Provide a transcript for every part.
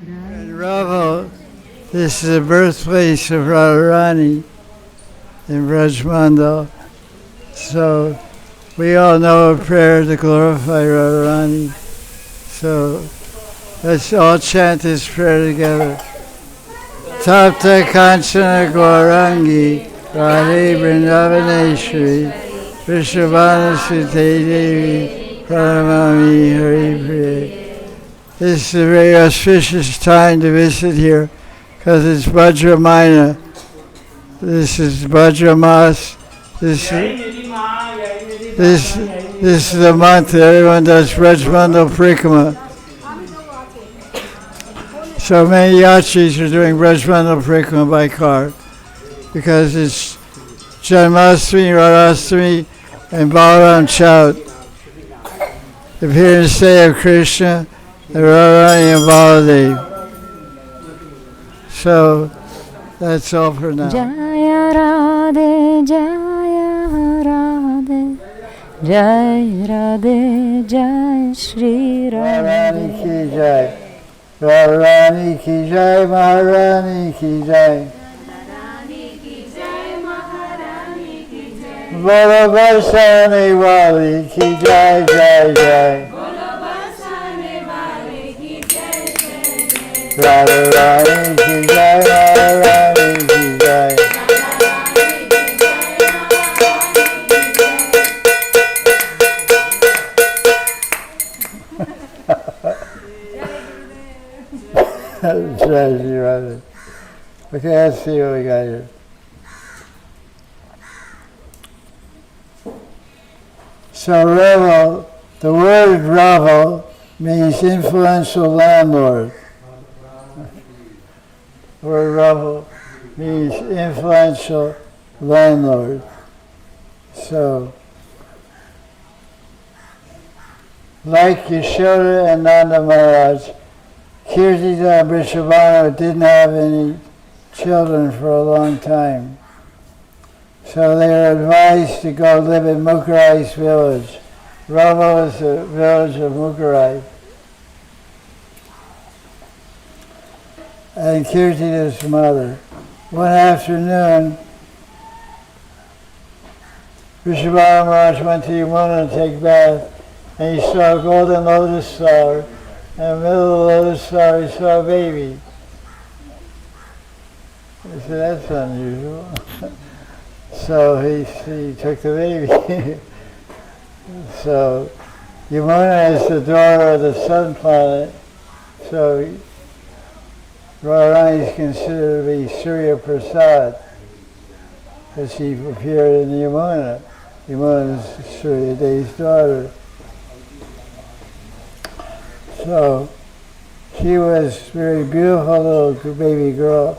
In Raval, this is the birthplace of Radharani in Brajmandal. So we all know a prayer to glorify Radharani. So let's all chant this prayer together. Tapta Kanchana Gaurangi Radhe Vrindavaneshwari Vrishabhana Sute Devi Pranamami Hari Priya. This is a very auspicious time to visit here because it's Vajramayana. This is Vajramas. This is the month that everyone does Brajmandal Parikrama. So many yatris are doing Brajmandal Parikrama by car because it's Janmashtami, Radhastami, and Balaram Chout. The appearance day of Krishna, and Radharani and Baladev. So that's all for now. Jaya Radhe, Jaya Radhe, Jai Radhe, Jai Sri Radharani ki jai. Radharani ki jai, Maharani ki jai. Bolo Barsane Wali ki jai, jai, jai. Radharani ki jai, Maharani ki jai. Jai Shri Radha. Okay, let's see what we got here. So Raval, the word Raval means influential landlord. The word Raval means influential landlord. So, like Yashoda and Nanda Maharaj, Kirtida and Vrishabhanu didn't have any children for a long time. So they were advised to go live in Mukarai's village. Raval is the village of Mukarai. And Kirtida's mother. One afternoon, Vrishabhanu Maharaj went to Yamuna to take a bath, and he saw a golden lotus flower. In the middle of the lotus flower, he saw a baby. He said, that's unusual. So he took the baby. So Yamuna is the daughter of the sun planet. So Radharani is considered to be Surya Prasad because she appeared in Yamuna. Yamuna is Surya Dev's daughter. So she was a very beautiful little baby girl,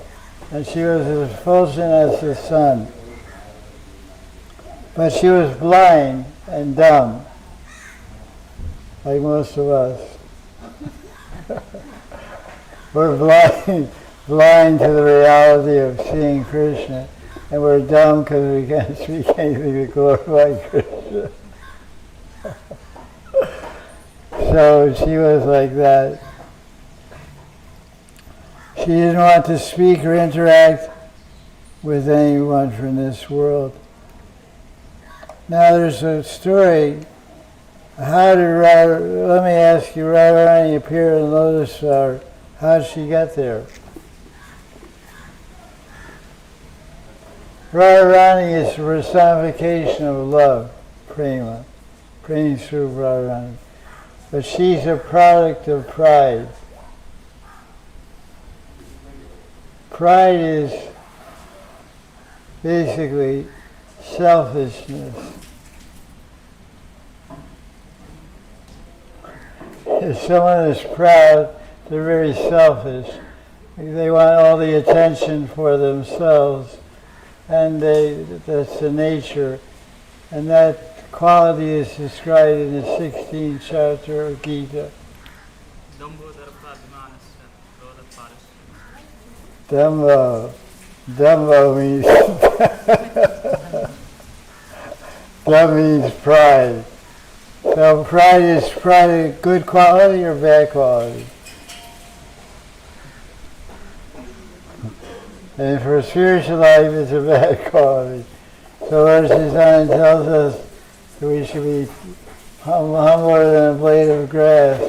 and she was as effulgent as the sun. But she was blind and dumb, like most of us. We're blind to the reality of seeing Krishna, and we're dumb because we can't speak anything to glorify Krishna. So she was like that. She didn't want to speak or interact with anyone from this world. Now there's a story. Let me ask you, Radharani appeared in lotus flower. How did she get there? Radharani is the personification of love, prema, prema through Radharani. But she's a product of pride. Pride is basically selfishness. If someone is proud, they're very selfish. They want all the attention for themselves, and that's the nature. And that quality is described in the 16th chapter of Gita. Dhamma means That means pride. So pride is good quality or bad quality? And for spiritual life, it's a bad quality. So Lord Susanna tells us that we should be humbler than a blade of grass.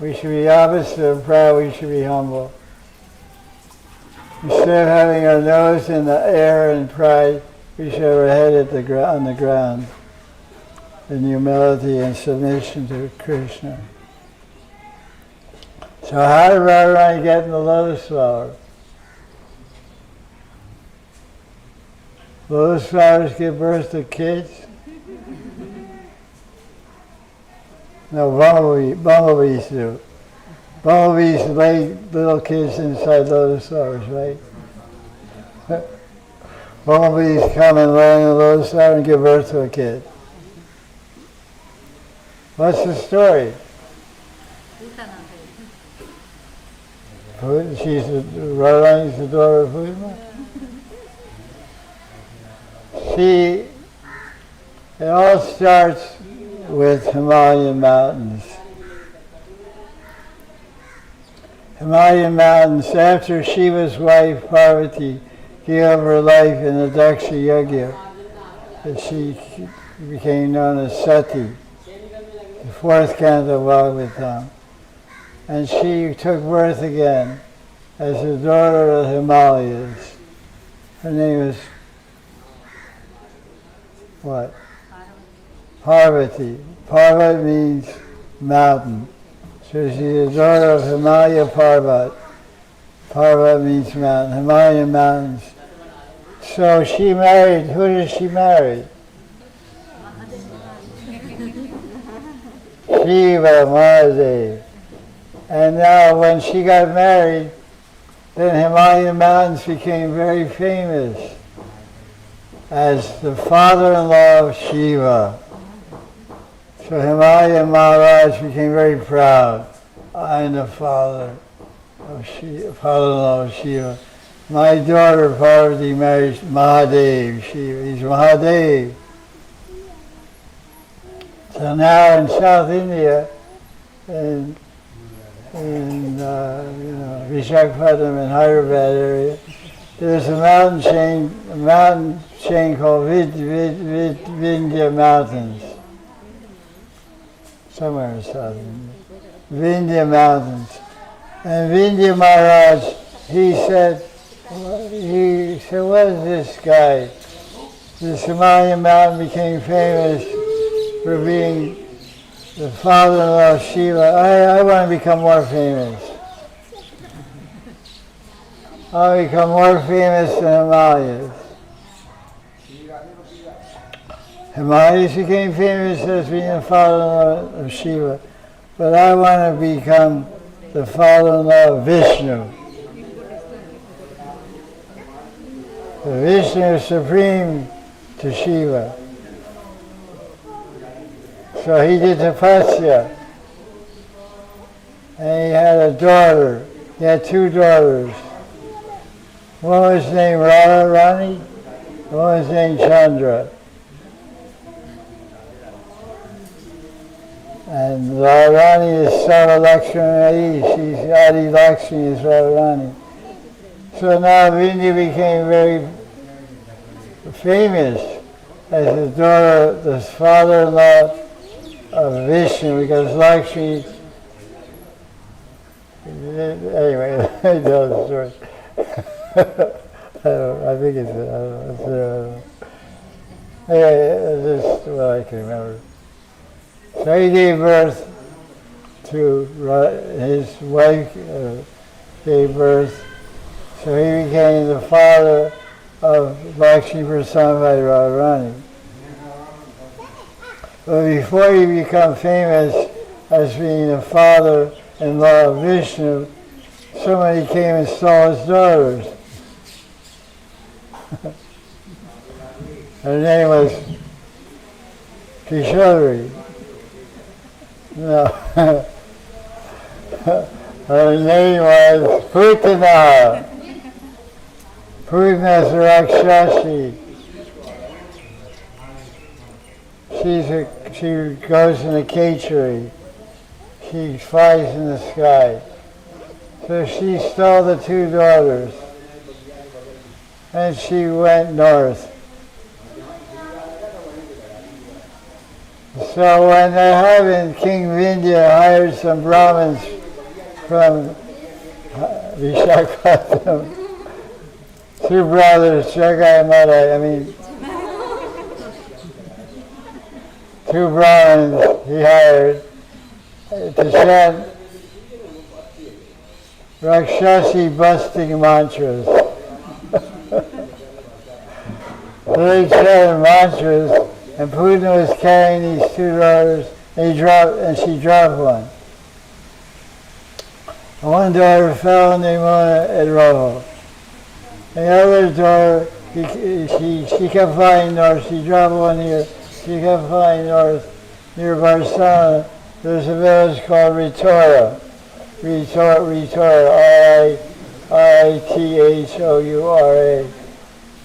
We should be opposite of proud, we should be humble. Instead of having our nose in the air and pride, we should have our head on the ground in humility and submission to Krishna. So how did Radharani get in the lotus flower? Lotus flowers give birth to kids? No, bumblebees do. Bumblebees lay little kids inside lotus flowers, right? Bumblebees come and lay in a lotus flower and give birth to a kid. What's the story? Radharani's the daughter of Putana? It all starts with Himalayan mountains. Himalayan mountains, after Shiva's wife Parvati gave up her life in the Daksha Yajna, she became known as Sati, the fourth canto of Bhagavatam. And she took birth again as the daughter of the Himalayas. Her name was what? Parvati. Parvat means mountain. So she's the daughter of Himalaya Parvat. Parvat means mountain, Himalayan mountains. So she married, who did she marry? Shiva Maharaj. And now when she got married, then Himalayan mountains became very famous as the father-in-law of Shiva. So Himalayan Maharaj became very proud. I'm the father of Shiva, father-in-law of Shiva. My daughter Parvati marries Mahadev. He's Mahadev. So now in South India, in Visakhapatnam and Hyderabad area, there's a mountain chain called Vindhya Mountains. Somewhere in South India. Vindhya Mountains. And Vindhya Maharaj, he said, what is this guy? This Himalayan mountain became famous for being the father-in-law of Shiva. I want to become more famous. I'll become more famous than Himalayas. Himalayas became famous as being the father-in-law of Shiva, but I want to become the father-in-law of Vishnu. The Vishnu is supreme to Shiva. So he did tapasya, and he had a daughter. He had two daughters. One was named Radharani, one was named Chandra. And Radharani is Sarva Lakshmi, she's Adi Lakshmi is Radharani. So now Vindhya became very famous as the daughter, the father-in-law of Vishnu, because Lakshmi, anyway, let me tell the story. I think it's, I don't know. Anyway, this is what I can remember. So he gave birth to, his wife gave birth, so he became the father of Lakshmi personified Radharani. But before he became famous as being the father-in-law of Vishnu, somebody came and stole his daughters. Her name was Kishori. No. Her name was Putana. Putana's Rakshasi. she goes in a cage tree. She flies in the sky. So she stole the two daughters, and she went north. So when they happened, King Vindhya hired some Brahmins from Vishakhapatnam, two brothers, Jagai and Madan, two Brahmins he hired to chant Rakshasi busting mantras. So they chanted mantras, and Putin was carrying these two daughters, and she dropped one. And one daughter fell in the Yamuna at Roho. And the other daughter, she kept flying north. She dropped one here. She kept flying north. Near Barsana, there's a village called Ritora. Ritora, Rithora.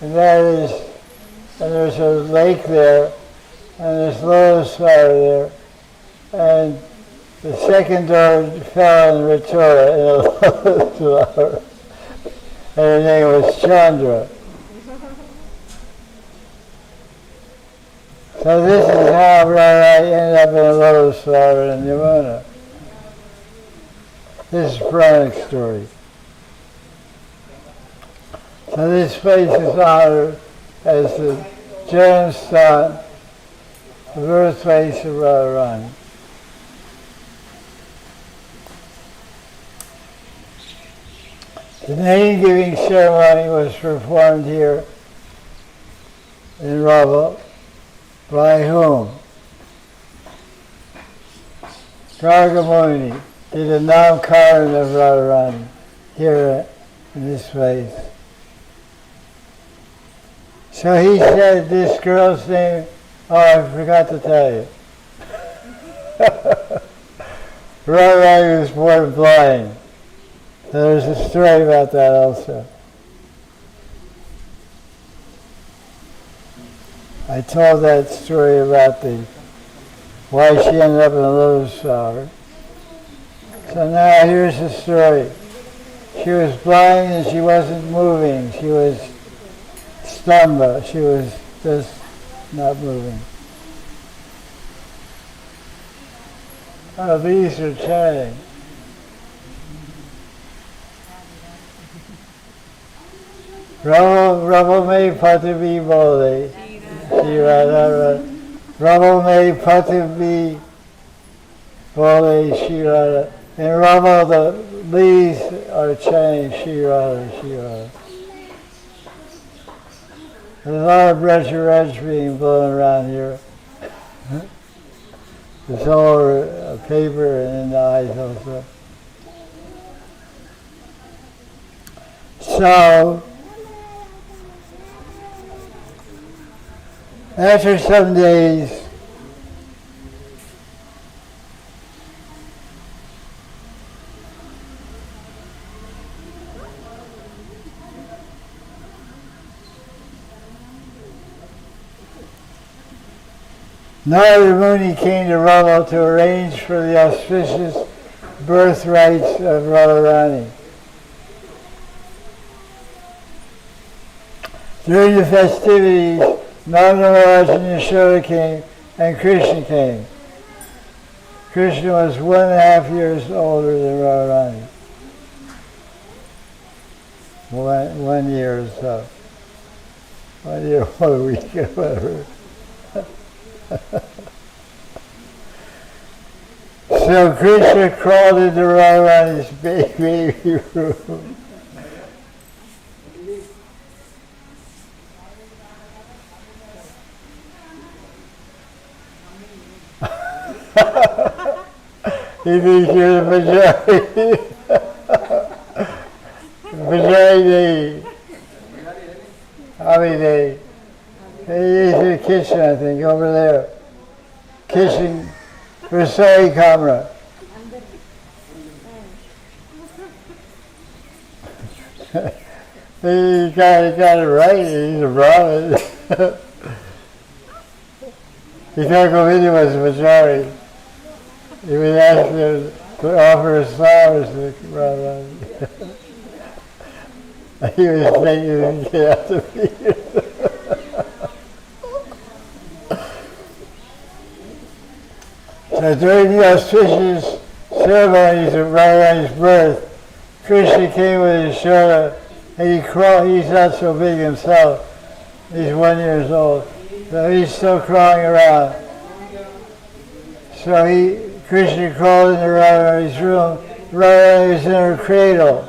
And there's a lake there, and there's lotus flower there. And the second daughter fell in Ritora in a lotus flower. And her name was Chandra. So this is how Radharani ended up in a lotus flower in Yamuna. This is Puranic story. So this place is honored as the Janamsthan, the birthplace of Radharani. The name-giving ceremony was performed here in Raval. By whom? Gargamuni did a namkaran of Radharani here in this place. So he said this girl's name, I forgot to tell you. Radharani was born blind. So there's a story about that also. I told that story about why she ended up in a lotus flower. So now here's the story. She was blind and she wasn't moving. She was stamba. She was just not moving. Oh, these are chanting. Rabo me patavi bole. Rabo me patavi bole shirada. In Rabo the leaves are chanting shirada, shirada. There's a lot of reg being blown around here. There's all over paper and in the eyes also. So, after some days, Narada Muni came to Raval to arrange for the auspicious birthrights of Radharani. During the festivities, Maharaj and Yashoda came, and Krishna came. Krishna was 1.5 years older than Radharani. 1 year or so. 1 year, 1 week, whatever. So Krishna crawled into Radharani's baby room. You think you're the majority? Majority. How many days? He's in the kitchen, I think, over there. Kitchen, Rasoi camera. He got it right, he's a Brahmin. He thought Govinda was the majority. He would ask him to offer his flowers to Radharani. He was thinking he'd get out the feet. So during the auspicious ceremonies of Radharani's birth, Krishna came with his shoulder, and he crawled. He's not so big himself. He's 1 year old, so he's still crawling around. So Krishna crawled into Radharani's room. Radharani was in her cradle.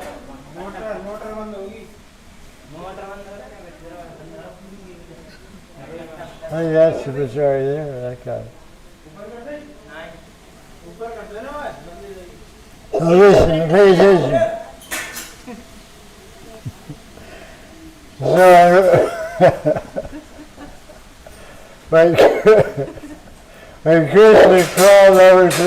I think that's the majority there, that guy. So listen, pay attention. When Krishna crawled over to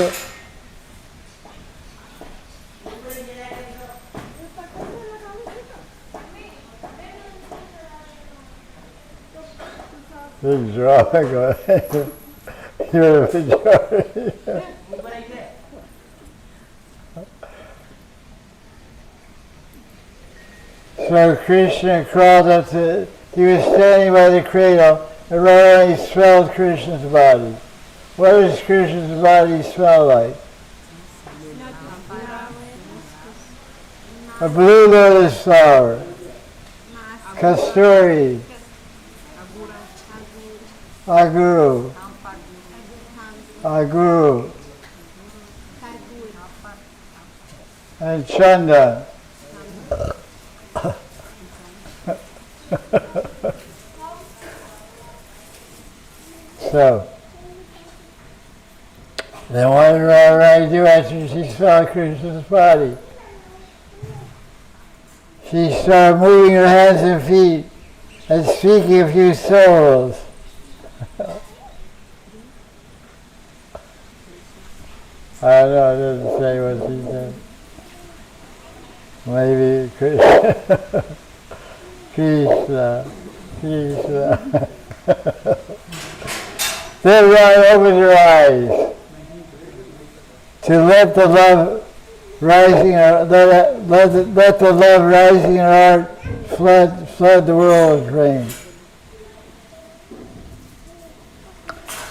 this is wrong. You're the majority. So Krishna crawled up to, he was standing by the cradle, and Radharani smelled Krishna's body. What does Krishna's body smell like? A blue lotus flower, kasturi, aguru, and chanda. So, then what did Radharani do after she saw Krishna's body? She started moving her hands and feet and speaking a few syllables. I don't know, it doesn't say what she said. Maybe Krishna. Krishna. Then Radharani opened her eyes to let the love rising, let the love rising in her heart flood the world with rain.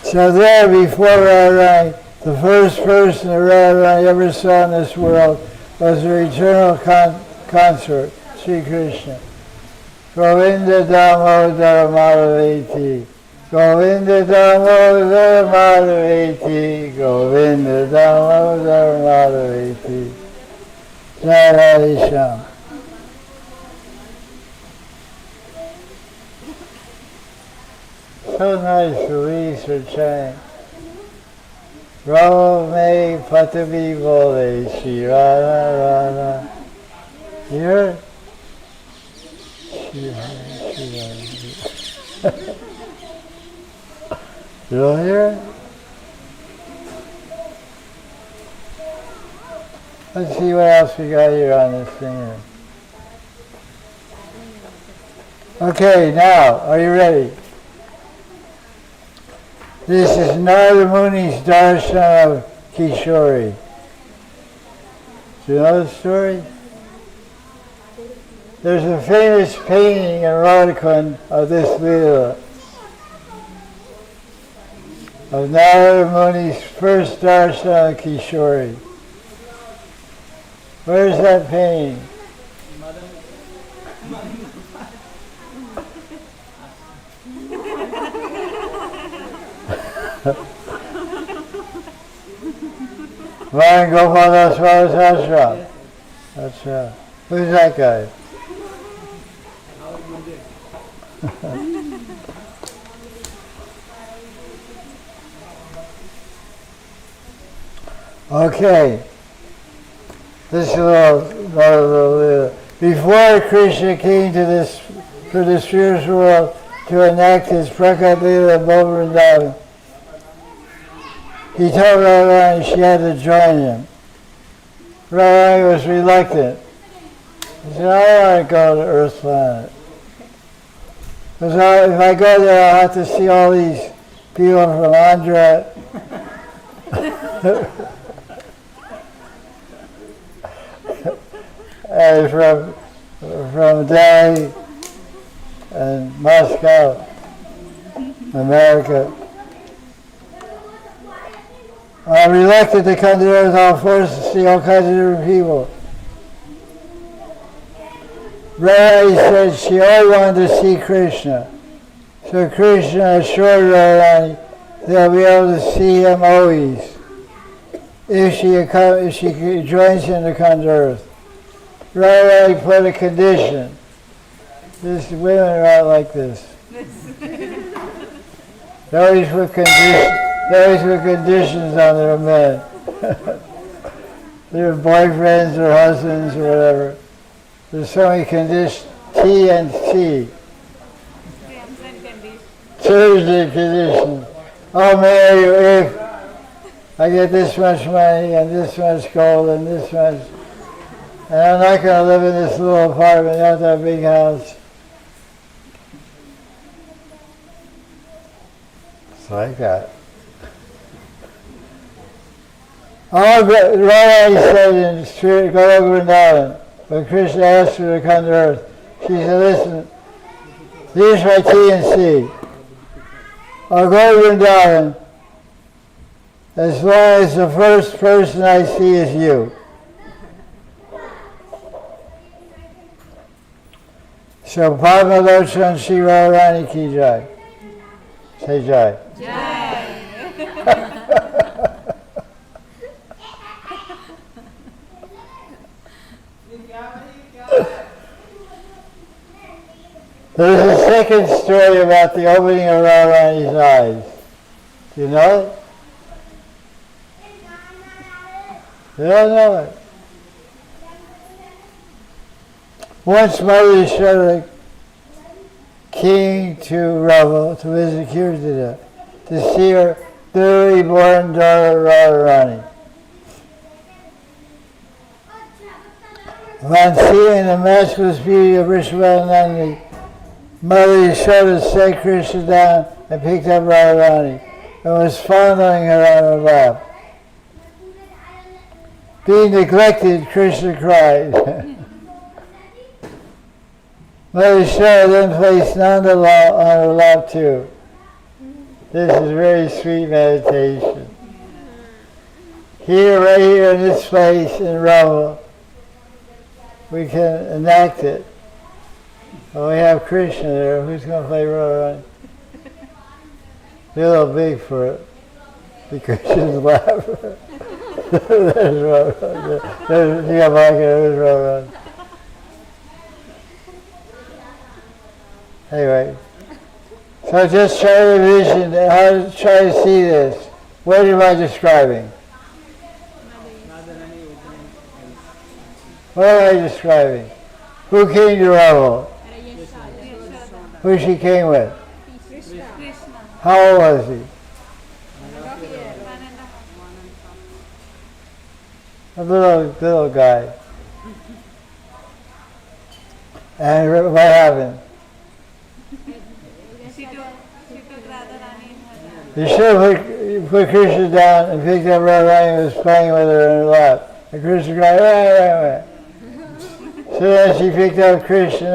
So there, before Radharani, the first person that Radharani ever saw in this world was her eternal consort, Sri Krishna. Govinda Damodara Madhaveti, Govinda Damodara Madhaveti, Govinda Damodara Madhaveti. Jai Radhe Shyam. So nice the leaves are chanting. Rama me patavi bole, Shri Radha Radha. You heard? You don't hear it? Let's see what else we got here on this thing here. Okay, now, are you ready? This is Narada Muni's darshan of Kishori. Do you know the story? There's a famous painting in Radhakund of this lila, of Narada Muni's first darshan of Kishori. Where's that painting? Madan Gopal Das ashram. That's right. Who's that guy? Okay. This is a little before Krishna came to the spiritual world to enact his Prakat Lila above Vrindavan, he told Radharani she had to join him. Radharani was reluctant. He said, I don't want to go to Earth planet. Because if I go there, I'll have to see all these people from Andhra, and from Delhi and Moscow, America. I'm reluctant to come to Earth all forced to see all kinds of different people. Radharani said she always wanted to see Krishna. So Krishna assured Radharani they'll be able to see him always if she joins him to come to Earth. Radharani put a condition. These women are not like this. They always put conditions on their men. Their boyfriends or husbands or whatever. There's so many conditions, T and C. Terms and conditions. I'll marry you if I get this much money and this much gold and this much. And I'm not going to live in this little apartment, not that big house. It's like that. Radharani said in Gokul Vrindavan, when Krishna asked her to come to Earth, she said, listen, here's my T and C. I'll go to Vrindavan as long as the first person I see is you. So Padma Lochan Sri Radharani ki jai. Say jai. Jai. There's a second story about the opening of Radharani's eyes. Do you know it? You don't know it. Once Maharaj showed a king to Raval to visit Kirtana to see her newly born daughter Radharani. Upon seeing the matchless beauty of Vrishabhanandi, Mother Yashoda set Krishna down and picked up Radharani and was fondling her on her lap. Being neglected, Krishna cried. Mother Yashoda then placed Nanda on her lap too. This is very sweet meditation. Here, right here in this place in Raval, we can enact it. Well, we have Krishna there. Who's going to play Radharani? You're a little big for it. The Krishna's lap. There's Radharani. There's Radharani. Anyway, so just try to envision how to try to see this. What am I describing? What am I describing? Who came to Raval? Who she came with? Krishna. How old was he? A little guy. And what happened? She took Radharani in her lap. You should have put Krishna down and picked up Radharani and was playing with her in her lap. And Krishna cried, wait. So then she picked up Krishna.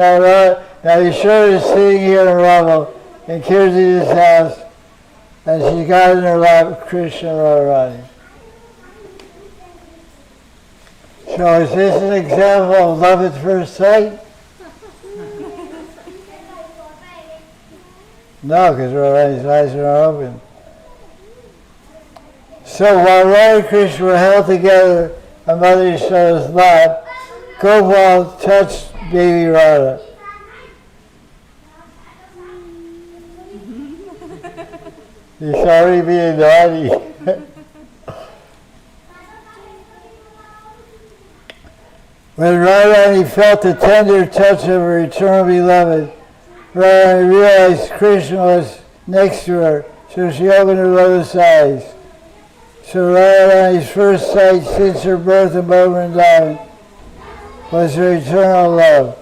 Now Yashoda is sitting here in Raval in Kirtana's house, and she got in her lap Krishna and Radharani. So is this an example of love at first sight? No, because Radharani's eyes are not open. So while Radha and Krishna were held together on Mother Yashoda's lap, Gopal touched baby Radha. He's already being naughty. When Radharani felt the tender touch of her eternal beloved, Radharani realized Krishna was next to her, so she opened her lotus eyes. So Radharani's first sight since her birth in Vrindavan was her eternal love.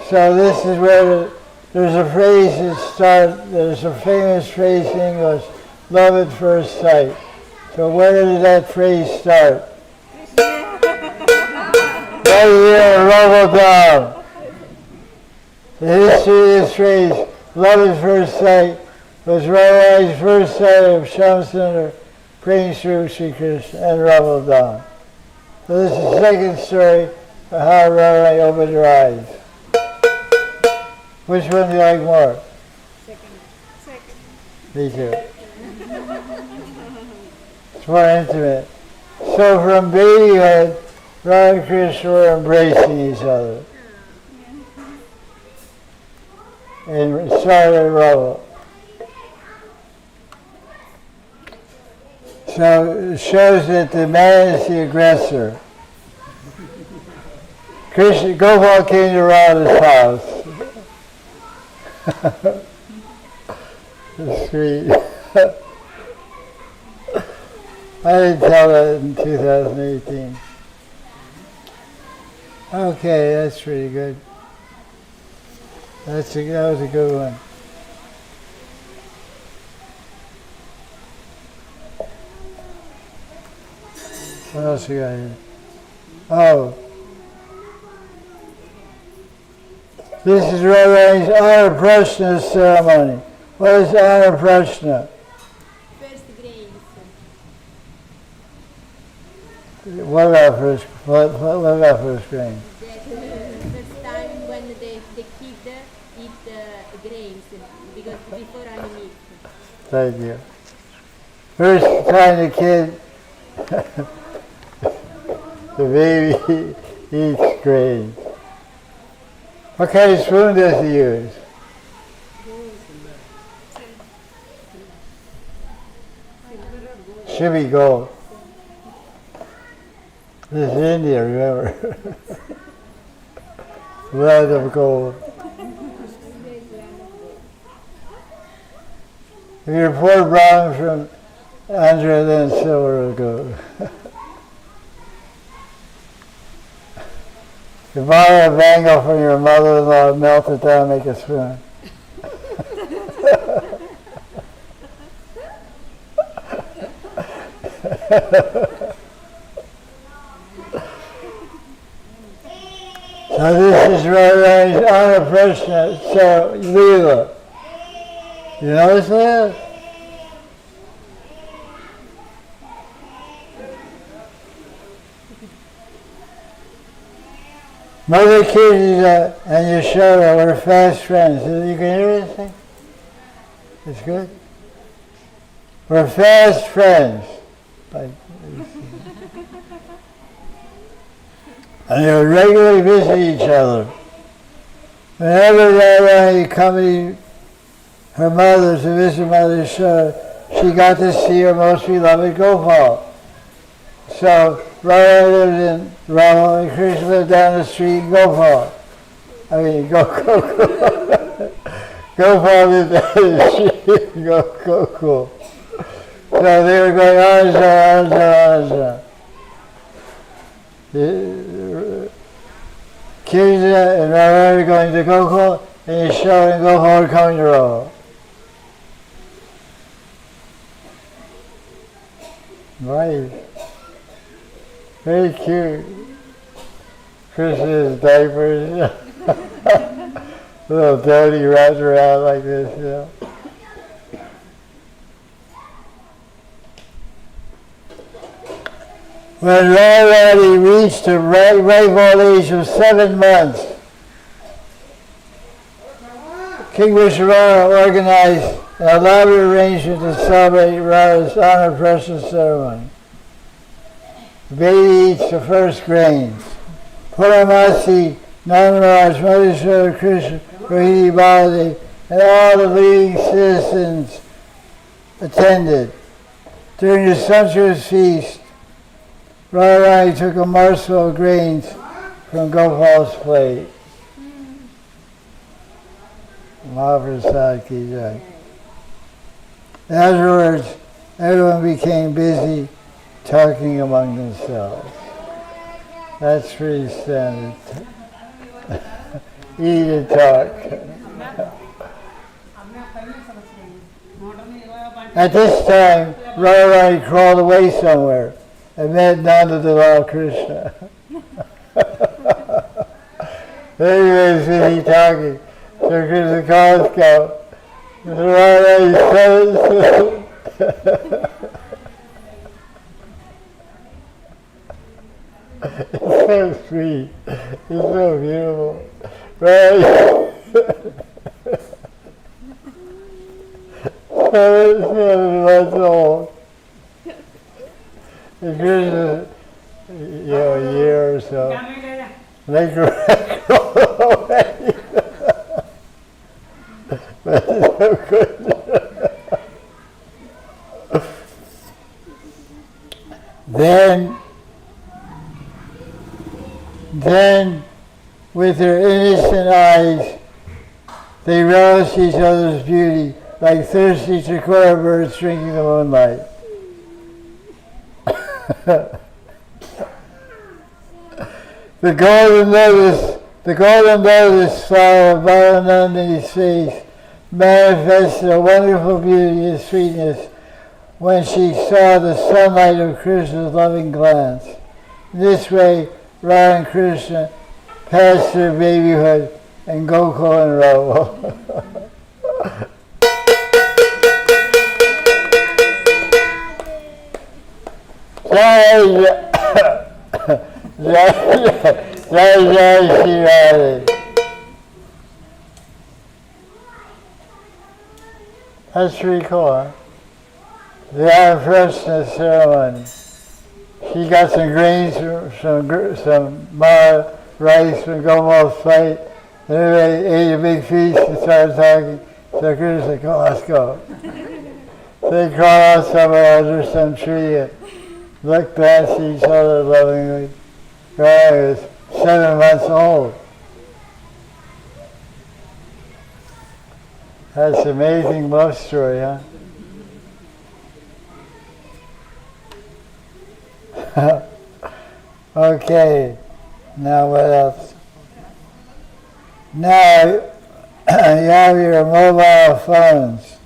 So this is where there's a phrase there's a famous phrase in English, love at first sight. So where did that phrase start? Right here, Rubble down. The history of this phrase, love at first sight, was Maharaj's first sight of Shamsundar praying through Sri Krishna and Rubble down. So this is the second story of how Radharani opened her eyes. Which one do you like more? Second. Me too. It's more intimate. So from babyhood, Radha and Krishna were embracing each other. And started Rubble. So it shows that the man is the aggressor. Gopal came to Radha's house. It's sweet. I didn't tell that in 2018. Okay, that's pretty good. That was a good one. What else we got here? Oh. This is Radharani's Anna Prashna ceremony. What is Anna Prashna? First grains. What about first grain? The first time when the kid eat grains, because before I meat. Thank you. First time the kid, the baby eats grains. What kind of spoon does he use? Should be gold. This is India, remember? Land of gold. If you're poor brown from Andhra, then silver will go. You buy a bangle from your mother-in-law, melt it down, make a spoon. So this is Radharani's Anna Prashna Leela. You know this Leela? Mother Kirtida and Yashoda were fast friends. You can hear this thing? It's good? We're fast friends. And they would regularly visit each other. Whenever Radharani accompanied her mother to visit Mother Yashoda, she got to see her most beloved Gopal. So Radha lived in Rama and Krishna lived down the street in Gopal. Gokul. Gopal lived down the street in Gokul. So they were going Aja. Kirtida and Radha were going to Gokul, and Yashoda and Gopal were coming to Rama. Right. Very cute. Krishna's diapers. Little dirty wrapped around like this, you know. When Radharani reached the ripe old age of 7 months, King Vishwamitra organized an elaborate arrangement to celebrate Radha's Anna Prashna ceremony. The baby eats the first grains. Puramasi, Maharaj, Maharaj, Krishna, Rohini Baladev, and all the leading citizens attended. During the sumptuous feast, Radharani took a morsel of grains from Gopal's plate. Mahaprasad ki jai. Afterwards, everyone became busy talking among themselves. That's pretty standard. Eat and talk. At this time, Radharani crawled away somewhere and met Nanda the Lord Krishna. Anyways, he talking. So Krishna calls go. Radharani says, it's so sweet. It's so beautiful. Right? 7 months old. And Krishna, a year or so. They grow away. But it's so good. Then, with their innocent eyes, they relished each other's beauty, like thirsty chikora birds drinking the moonlight. The golden lotus flower of Mahanidhi's face manifested a wonderful beauty and sweetness when she saw the sunlight of Krishna's loving glance. In this way, Radha and Krishna passed their babyhood in Gokul and Rama. Jai Shri Radhe. That's pretty cool, huh? The unfreshness ceremony. She got some grains, some rice from Gopal's plate, and everybody ate a big feast and started talking. So Krishna said, "Come, let's go." So they crawled out somewhere under some tree and looked past each other lovingly. Radha was 7 months old. That's an amazing love story, huh? Okay, now what else? Now you have your mobile phones.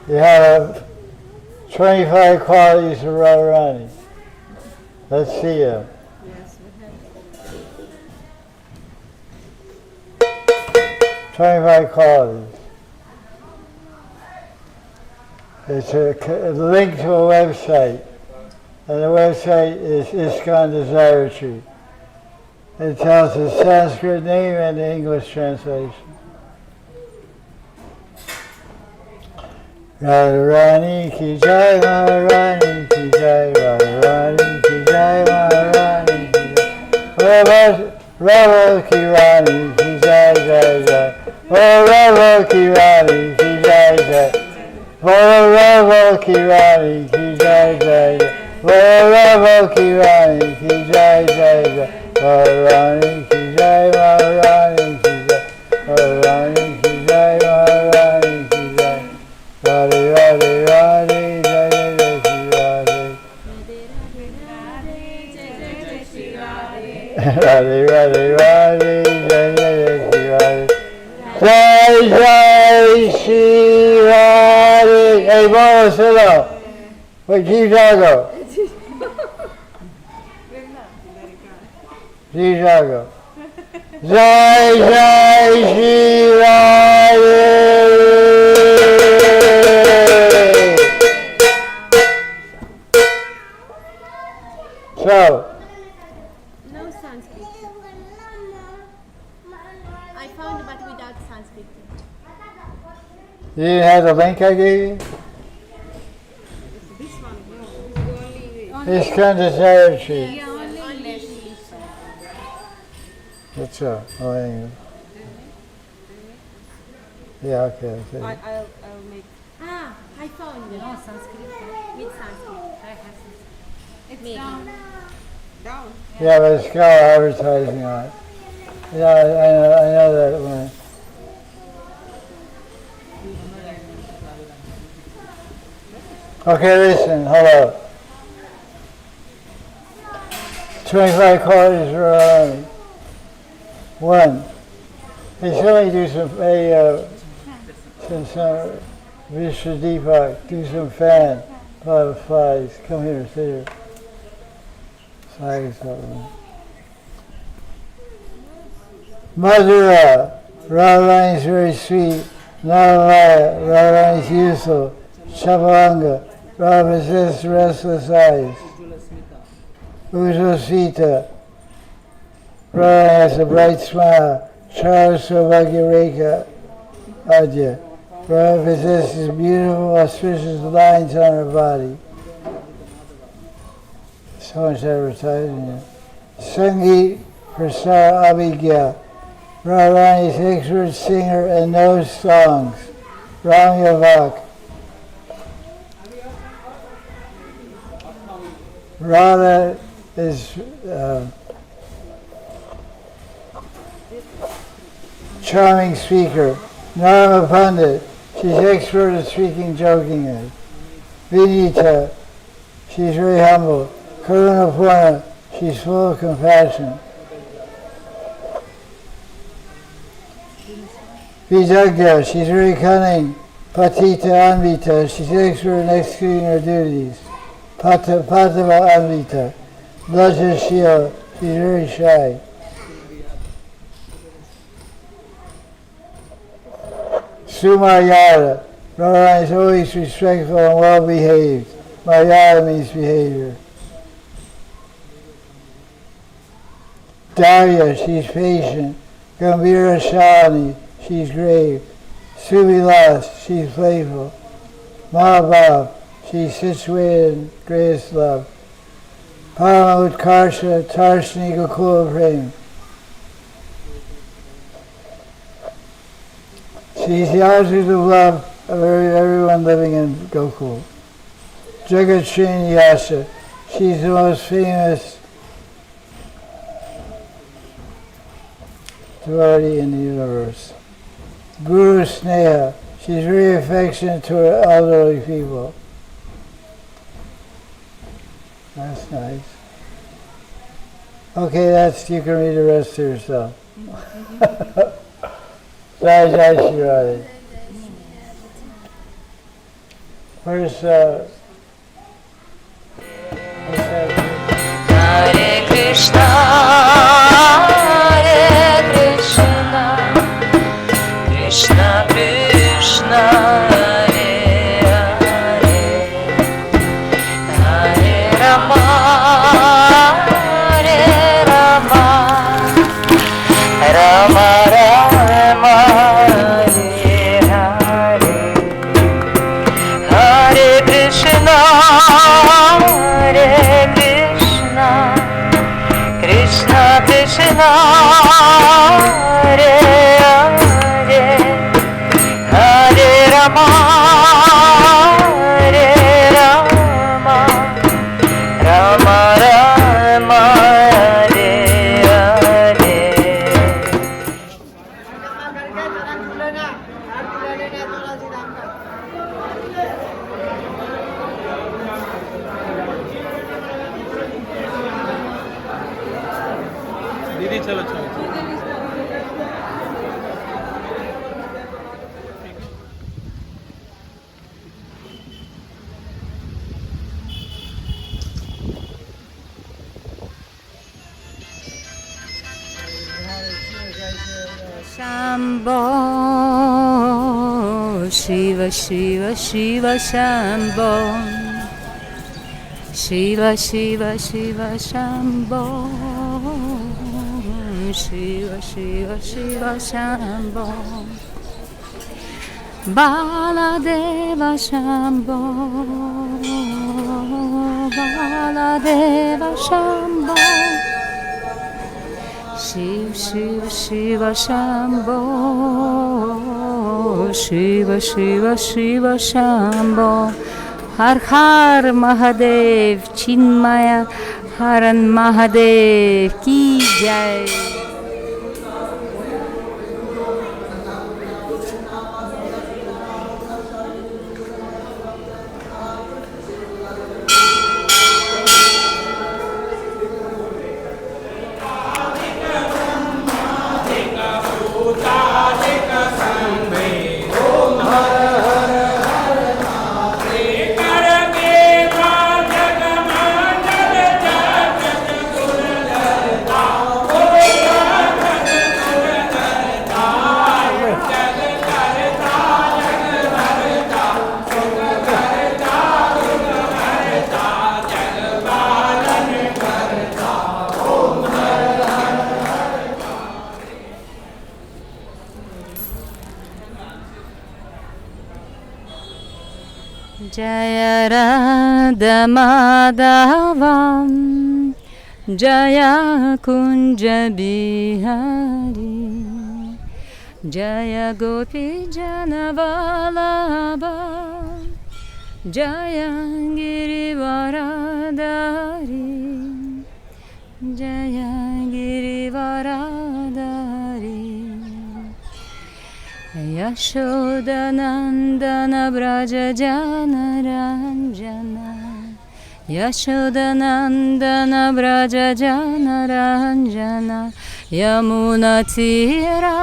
You have 25 qualities of Radharani. Let's see them. Yes, we have. 25 qualities. It's a link to a website, and the website is ISKCON Desiratory. It tells the Sanskrit name and the English translation. Radharani ki jai, Maharani ki jai, Radharani ki jai, Maharani ki jai. Rava ki Rani ki jai, jai, jai. Rava ki Rani ki jai, jai. Rava ki Rani ki jai, jai, jai. Rava ki Rani ki jai, jai, jai. Maharani ki jai, Maharani ki jai. Maharani ki jai, Maharani ki jai. Radhe, Radhe, Radhe, Jai, Jai, Jai, Shri Radhe. Radhe, Radhe, Radhe, Jai, Jai, Shri Radhe. Jai, Jai, Shri Radhe. Hey, Bono, sit down. Wait, keep Jago. Keep Jago. Jai, Jai, Shri Radhe. So, No Sanskrit. I found but without Sanskrit. you didn't have the link I gave you? This one, no. It's kind of territory. Yeah, only English. That's all. Oh, English. Yeah, okay, okay. I'll make. Ah, I found it. No Sanskrit. With Sanskrit. I have Sanskrit. It's down. Down. Yeah, but it's got advertising on it. Yeah, I know that one. Okay, listen, hello. 25 qualities for Radharani. 1. Hey, somebody do to some Vishwadeepak, do some fan. A lot of flies. Come here, sit here. Flags all around. Madhura, Radharani is very sweet. Nalalaya, Radharani is useful. Chabalanga, Radha possesses restless eyes. Ujjwasita, Radharani has a bright smile. Chara Saubhagya Adya, Radha possesses beautiful auspicious lines on her body. So much advertising here. Sangeet Prasar Abhigya, Radharani is an expert singer and knows songs. Ramya Vak. Radha is charming speaker. Narma Pandit, she's expert at speaking jokingly. Vinita, she's very humble. Karuna Purna, she's full of compassion. Vijagya, she's very cunning. Patita Anvita, she's expert in executing her duties. Patava Anvita, Blajashila, she's very shy. Sumayara, Radharani is always respectful and well behaved. Mayara means behavior. Darya, she's patient. Gambhira Shalini, she's grave. Suvilas, she's playful. Mahabhav, she's situated in greatest love. Parama Utkarsha, Tarshini Gokul Prem. She's the object of love of everyone living in Gokul. Jagat Srinivasa, she's the most famous devotee in the universe. Guru Sneha, she's very affectionate to her elderly people. That's nice. Okay, you can read the rest to yourself. Jai Jai Shri Radhe. Where's Hare Krishna, Hare Krishna, Krishna Krishna, Hare Hare, Hare Rama, Hare Rama, Rama Rama, Hare Hare, Hare Krishna, Hare Krishna, Krishna Krishna, Hare Hare, Hare Rama, Hare Rama, Rama Rama, Hare Hare. दीदी चलो चलो Shambho, Shiva Shiva Shiva Shambho, Shiva Shiva Shiva Shambho, Shiva Shiva Shiva Shambho, Baladeva Shambho, Baladeva Shambho, Shiva Shiva Shiva Shambho, Shiva Shiva Shiva Shambho, Har Har Mahadev Chinmaya Haran Mahadev Ki Jai. Om Jaya Radha Madhavam Jaya Kunja Bihari Jaya Gopi Jana Vallabha Jaya Girivaradari Jaya Girivaradari Yashodanandana Braja Jana Ranjana Yashodanandana Braja Jana Ranjana Yamuna Tira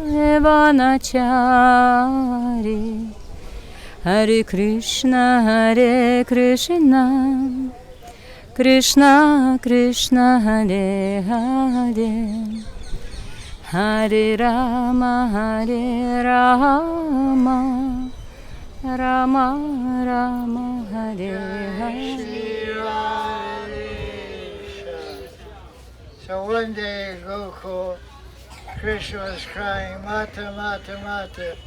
Evanachari Hare Krishna Krishna Krishna Hare Hare Hare Rama Rama Rama Hare Hare. So one day in Gokul, Krishna was crying, Mata, Mata, Mata,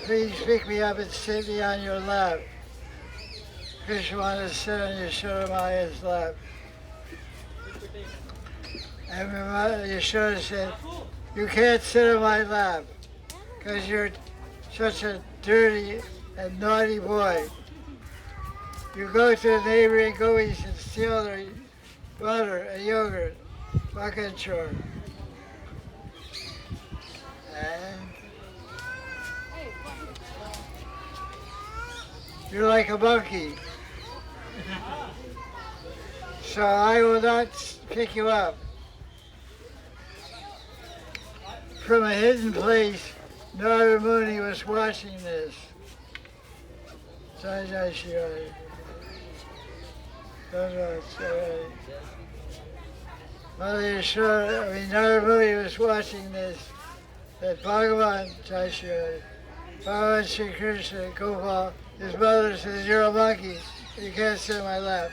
please pick me up and sit me on your lap. Krishna wanted to sit on Yashoda Maya's lap. And Yashoda said, you can't sit on my lap because you're such a dirty and naughty boy. You go to the neighboring gopis and steal their butter and yogurt, bucket chore. And you're like a monkey. So I will not pick you up. From a hidden place, Narada Muni was watching this. Jai Jai Shri Hare. Mother Yashoda, Narada Muni was watching this. That Bhagavan, Jai Shri Hare, Bhagavan Sri Krishna, Gopal, his mother says, you're a monkey, you can't sit in my lap.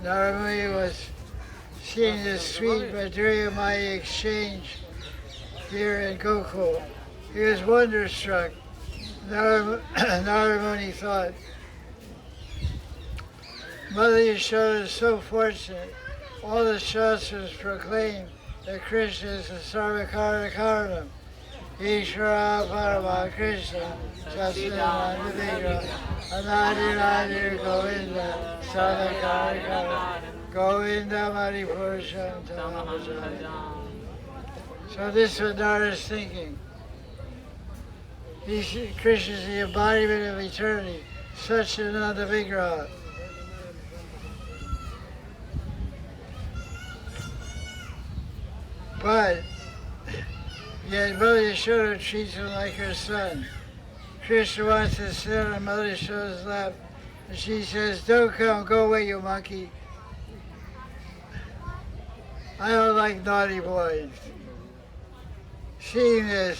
Narada Muni was seeing this sweet Madhurya Maya exchange here in Gokul. He was wonderstruck. Narada Muni thought, Mother Yashoda is so fortunate. All the Shastras proclaim that Krishna is the Sarvakara Karanam. Ishvara Parama Krishna, Sasananda Vigra, Anadi Nadi Govinda, Sarvakara Karanam. Govinda Maripurusha Tamabhajaya. So this is what Narada is thinking. Krishna is the embodiment of eternity, Satchidananda Vigraha. But yet Mother Yashoda treats him like her son. Krishna wants to sit on Mother Yashoda's lap, and she says, don't come, go away, you monkey. I don't like naughty boys. Seeing this,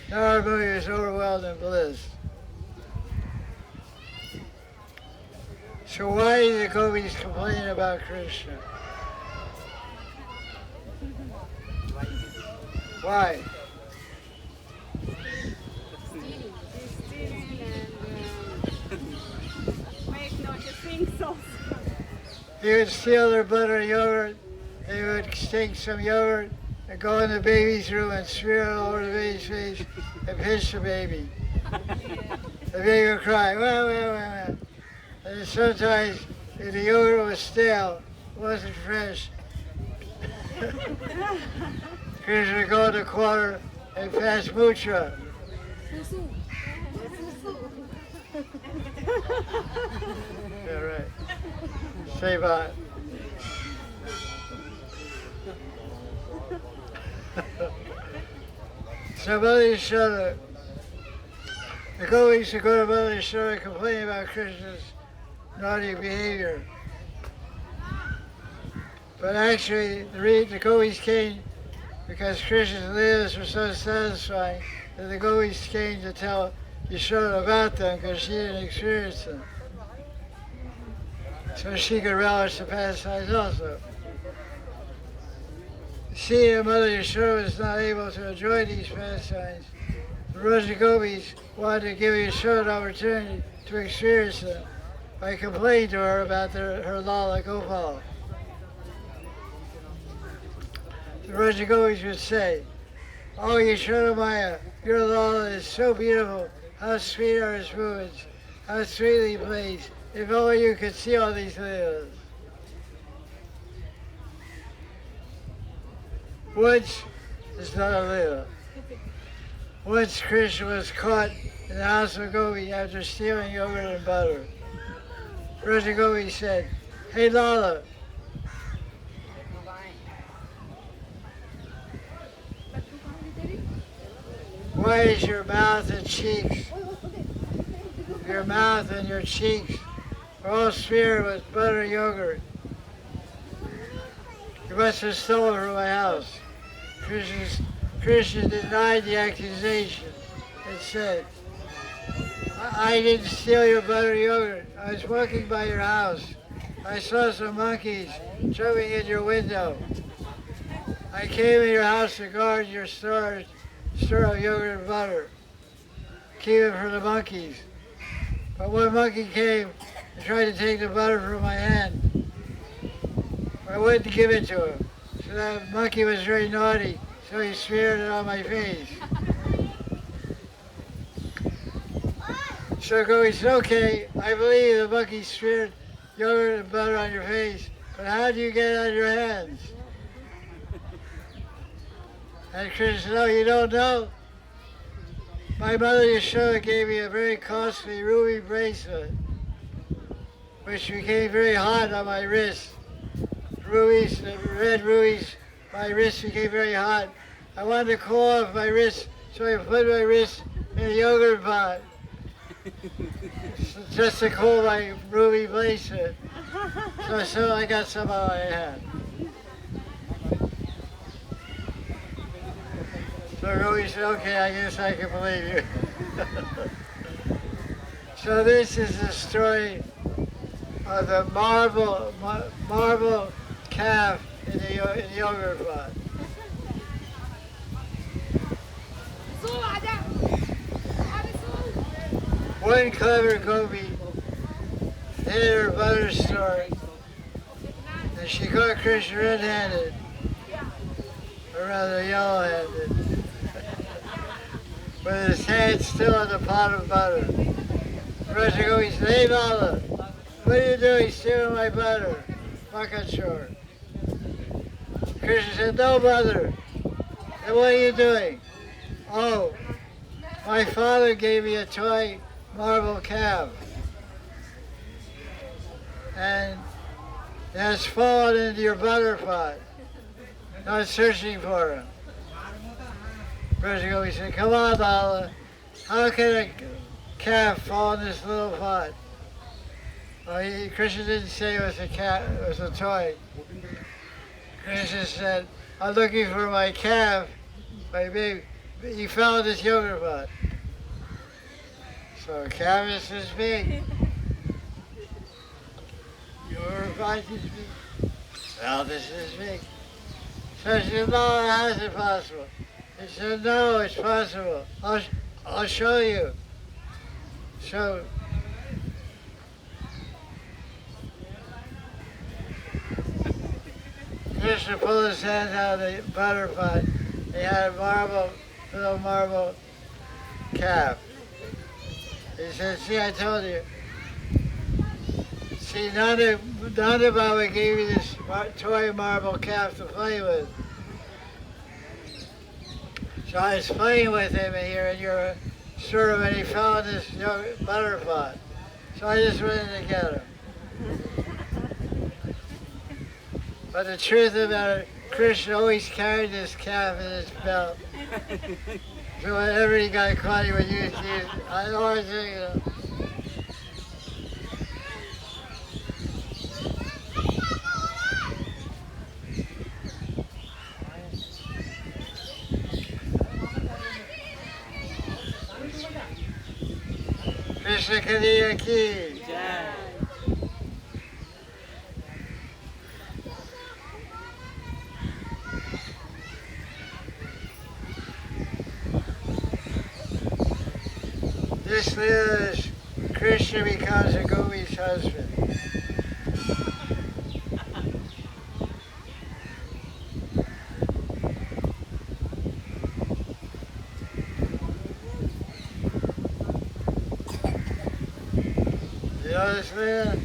Narada Muni was overwhelmed in bliss. So why do the gopis complain about Krishna? Why? Make naughty things also. He would steal their butter and yogurt. They would take some yogurt and go in the baby's room and smear it all over the baby's face and pinch the baby. The baby would cry, well. And sometimes, if the yogurt was stale, wasn't fresh, Krishna would go in the corner and pass mutra. Yeah, right. Say bye. So Mother Yashoda, the gopis who go to Mother Yashoda complain about Krishna's naughty behavior. But actually, the gopis came because Krishna's lilas were so satisfying that the gopis came to tell Yashoda about them because she didn't experience them. So she could relish the pastimes also. Seeing that Mother Yashoda was not able to enjoy these pastimes, The Raja Gopis wanted to give Yashoda an opportunity to experience them by complaining to her about her Lala Gopal. The Raja Gopis would say, "Oh, Yashoda Maya, your Lala is so beautiful. How sweet are his movements. How sweetly he plays. If only you could see all these lilas." Once is not a lila. Once Krishna was caught in the house of Gopi after stealing yogurt and butter. Raja Gopi said, "Hey Lala, why is your mouth and cheeks, your mouth and your cheeks are all smeared with butter and yogurt? You must have stolen from my house." Krishna denied the accusation and said, I didn't steal your butter and yogurt. I was walking by your house. I saw some monkeys jumping in your window. I came in your house to guard your store of yogurt and butter, keep it from the monkeys. But one monkey came and tried to take the butter from my hand. I wouldn't give it to him. So that monkey was very naughty, so he smeared it on my face. So Gopi said, "Okay, I believe the monkey smeared yogurt and butter on your face, but how do you get it on your hands?" And Krishna said, "Oh, you don't know? My mother Yashoda gave me a very costly ruby bracelet, which became very hot on my wrist. Rubies, the red rubies, my wrist became very hot. I wanted to cool off my wrist, so I put my wrist in a yogurt pot, just to cool my ruby bracelet. So I got some on my hand." So Gopi said, "Okay, I guess I can believe you." So this is the story of the marble calf in the yogurt pot. One clever Gopi hid her butter store, and she caught Krishna red-handed, or rather yellow-handed, with his hand still in the pot of butter. Raja Gopi said, "Hey Lala, what are you doing stealing my butter? Makachor." Krishna said, "No, mother." "Then what are you doing?" "Oh, my father gave me a toy marble calf, and it has fallen into your butter pot. I was searching for him." Raja Gopi said, "Come on, Lala, how can a calf fall in this little pot?" Well, Krishna didn't say it was a cat, it was a toy. Krishna said, "I'm looking for my calf, my baby. He fell in this yogurt pot." So a calf is this big. Your pot is big. Well, this is big. So she said, "No, how is it possible?" He said, "No, it's possible. I'll show you." So Krishna pulled his hand out of the butter pot. He had a little marble calf. He said, "See, I told you. See, Nanda Baba gave you this toy marble calf to play with. So I was playing with him here in your store, and he fell in this butter pot. So I just went in to get him." But the truth about it, Krishna always carried this calf in his belt. So whenever he got caught, he would use it. I always think, you know. Krishna Kadiya Ki. Krishna becomes a Gopi's husband. You know this man?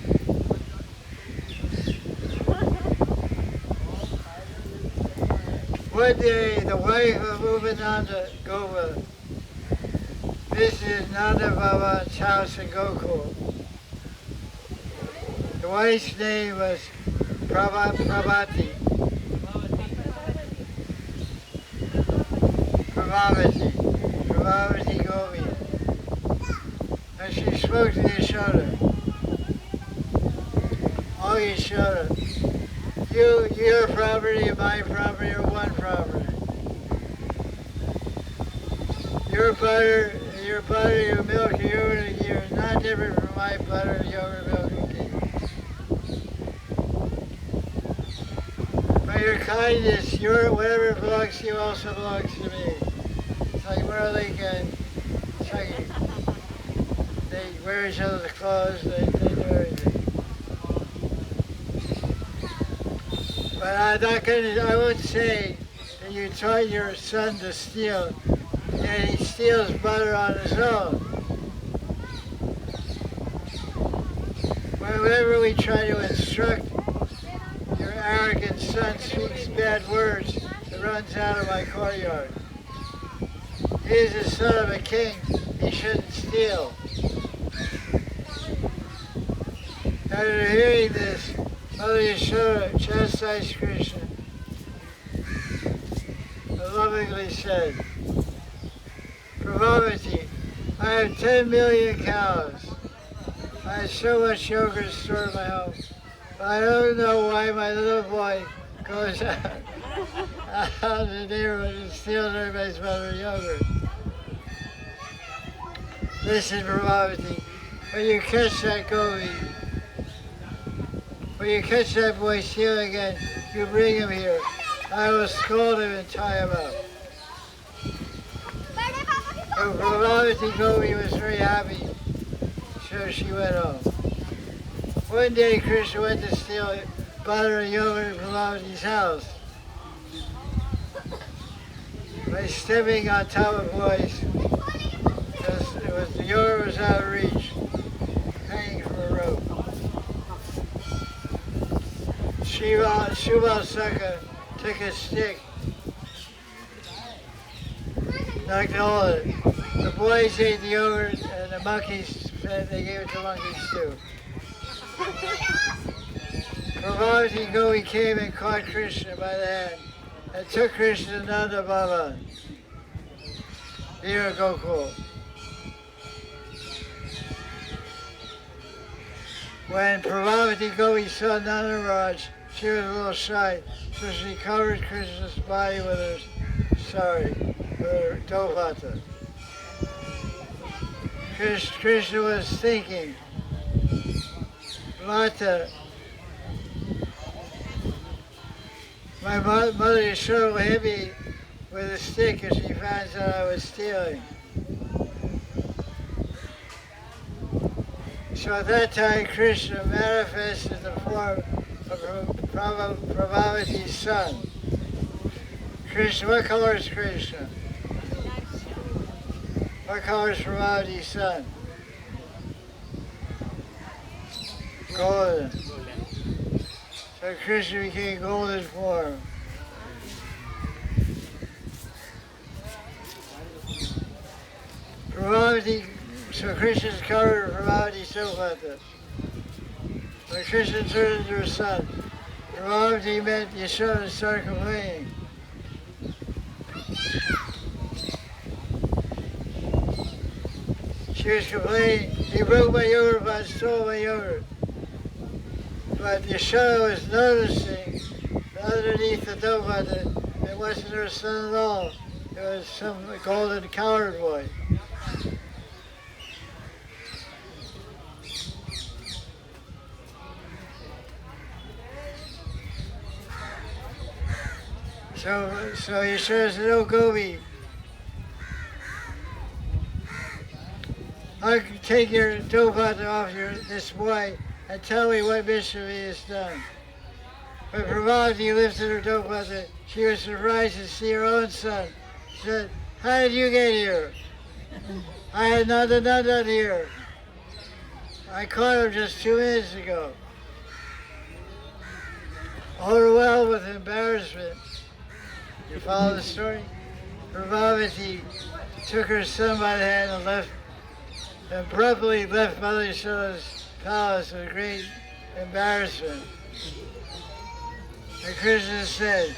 One day, the wife of Upananda Gopal visited Nanda Baba's house in Gokul. The wife's name was Prabhati. Prabhavati Gopi. And she spoke to Yashoda. Oh, Yashoda, your property and my property are one property. Your butter, your milk, and yogurt are not different from my butter, yogurt, milk, and ghee. By your kindness, whatever belongs to you also belongs to me. It's like Merlin and Chucky. They wear each other's clothes, they do everything. But I won't say that you taught your son to steal, and he steals butter on his own. Whenever we try to instruct, your arrogant son speaks bad words that runs out of my courtyard. He is the son of a king, he shouldn't steal. After hearing this, Mother Yashoda chastised Krishna and lovingly said, Prabhavati, I have 10 million cows. I have so much yogurt stored in my home, but I don't know why my little boy goes out in the neighborhood and steals everybody's butter and yogurt. Listen, Prabhavati, when you catch that gopi, when you catch that boy stealing again, you bring him here. I will scold him and tie him up. So Prabhavati Gopi was very happy, so she went home. One day Krishna went to steal butter and yogurt in Prabhavati's house. By stepping on top of boys, the yogurt was out of reach, hanging from a rope. Shubal Saka took a stick, knocked a hole in it. The boys ate the yogurt and the monkeys, they gave it to monkeys too. Babaji Gopi came and caught Krishna by the hand and took Krishna to Nanda Baba near Gokul. When Prabhavati Gopi saw Nanda Maharaj, she was a little shy, so she covered Krishna's body with her dovata. Krishna was thinking, Mata, my mother Yashoda will hit me with a stick if she finds out I was stealing. So at that time, Krishna manifested in the form of Prabhavati's son. Krishna, what color is Krishna? What color is Prabhavati's son? Golden. So Krishna became golden form. So Krishna's covered Prabhavati Sopata. When Krishna turned into her son, Prabhavati met Yashoda and started complaining. She was complaining, he broke my yogurt pot, stole my yogurt. But Yashoda was noticing that underneath the dough butter, it wasn't her son at all. It was some golden cowherd boy. So Yashoda said, oh Gopi, take your dopata off this boy and tell me what mischief he has done. When Prabhavati lifted her dopata, she was surprised to see her own son. She said, how did you get here? I had none here. I caught him just 2 minutes ago. Overwhelmed with embarrassment. You follow the story? Prabhavati took her son by the hand and abruptly left Mother Yashoda's palace with great embarrassment. And Krishna said,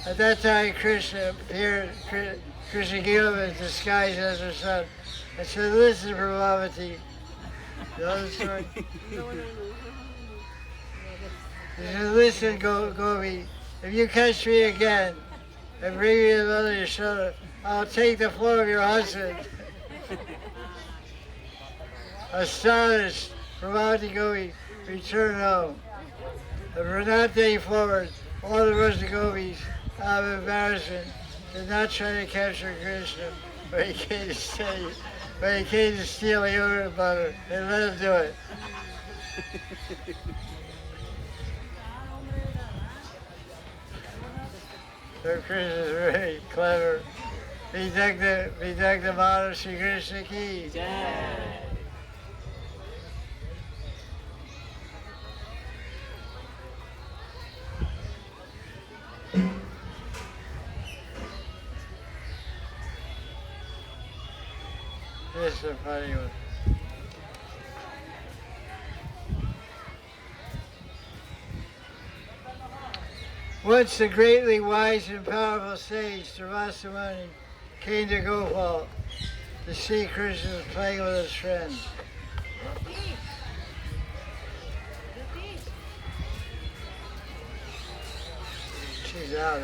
at that time Krishna appeared, Krishna came up in disguise as her son and said, listen, Prabhavati. You know the story? He said, listen, Gopi, if you catch me again and bring me to Mother Yashoda, I'll take the form of your husband. Astonished, Prabhavati Gopi returned home. And from that day forward, all the rest of Gopis, out of embarrassment, did not try to capture Krishna when he came to steal the yogurt butter. They let him do it. So Krishna is very clever. Vidagda Maharaj Sri Krishna ki. This is a funny one. Once the greatly wise and powerful sage Durvasa Muni came to Gopal to see Krishna was playing with his friends. She's out,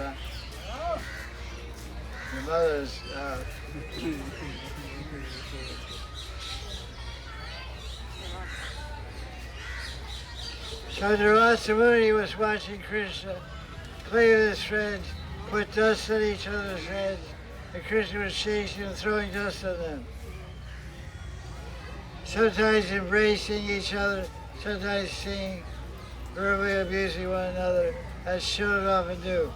huh? Your mother's out. So Durvasa Muni was watching Krishna play with his friends, put dust on each other's heads, and Krishna was chasing and throwing dust on them. Sometimes embracing each other, sometimes singing, verbally abusing one another, as children often do.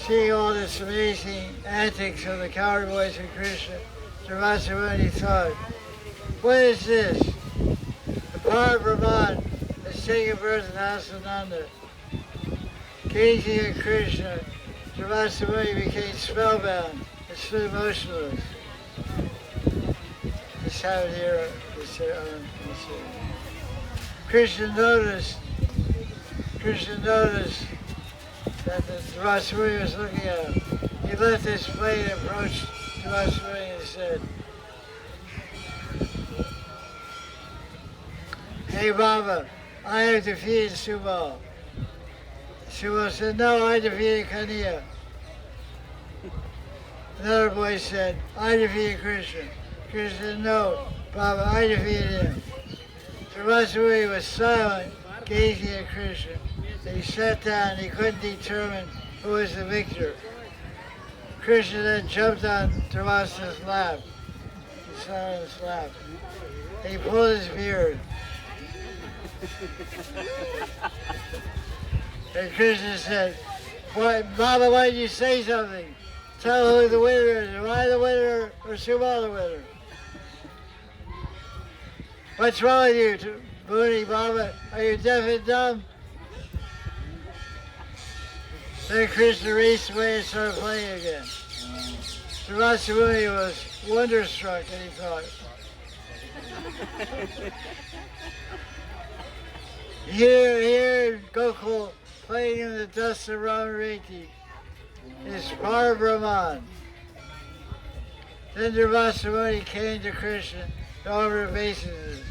Seeing all this amazing antics of the coward boys of Krishna, Durvasa Muni thought, what is this? The power of Brahman has taken birth in Asananda. Gazing at Krishna, Durvasa Muni became spellbound and stood motionless. This happened here. Krishna noticed that the Durvasa Muni was looking at him. He left his plate and approached Durvasa Muni and said, hey Baba, I have defeated Subal. Subal said, no, I defeated Kaniya. Another boy said, I defeated Krishna. Krishna said, no, Baba, I defeated him. Durvasa Muni was silent, gazing at Krishna. He sat down, he couldn't determine who was the victor. Krishna then jumped on Durvasa's lap. He sat on his lap. He pulled his beard. And Krishna said, Baba, why did you say something? Tell who the winner is. Am I the winner or Subal the winner? What's wrong with you, Muni, Baba? Are you deaf and dumb? Then Krishna raced away and started playing again. Durvasa Muni was wonderstruck and he thought, here, Gokul, playing in the dust of Ramariti, is Par Brahman. Then Durvasa Muni came to Krishna to offer obeisances.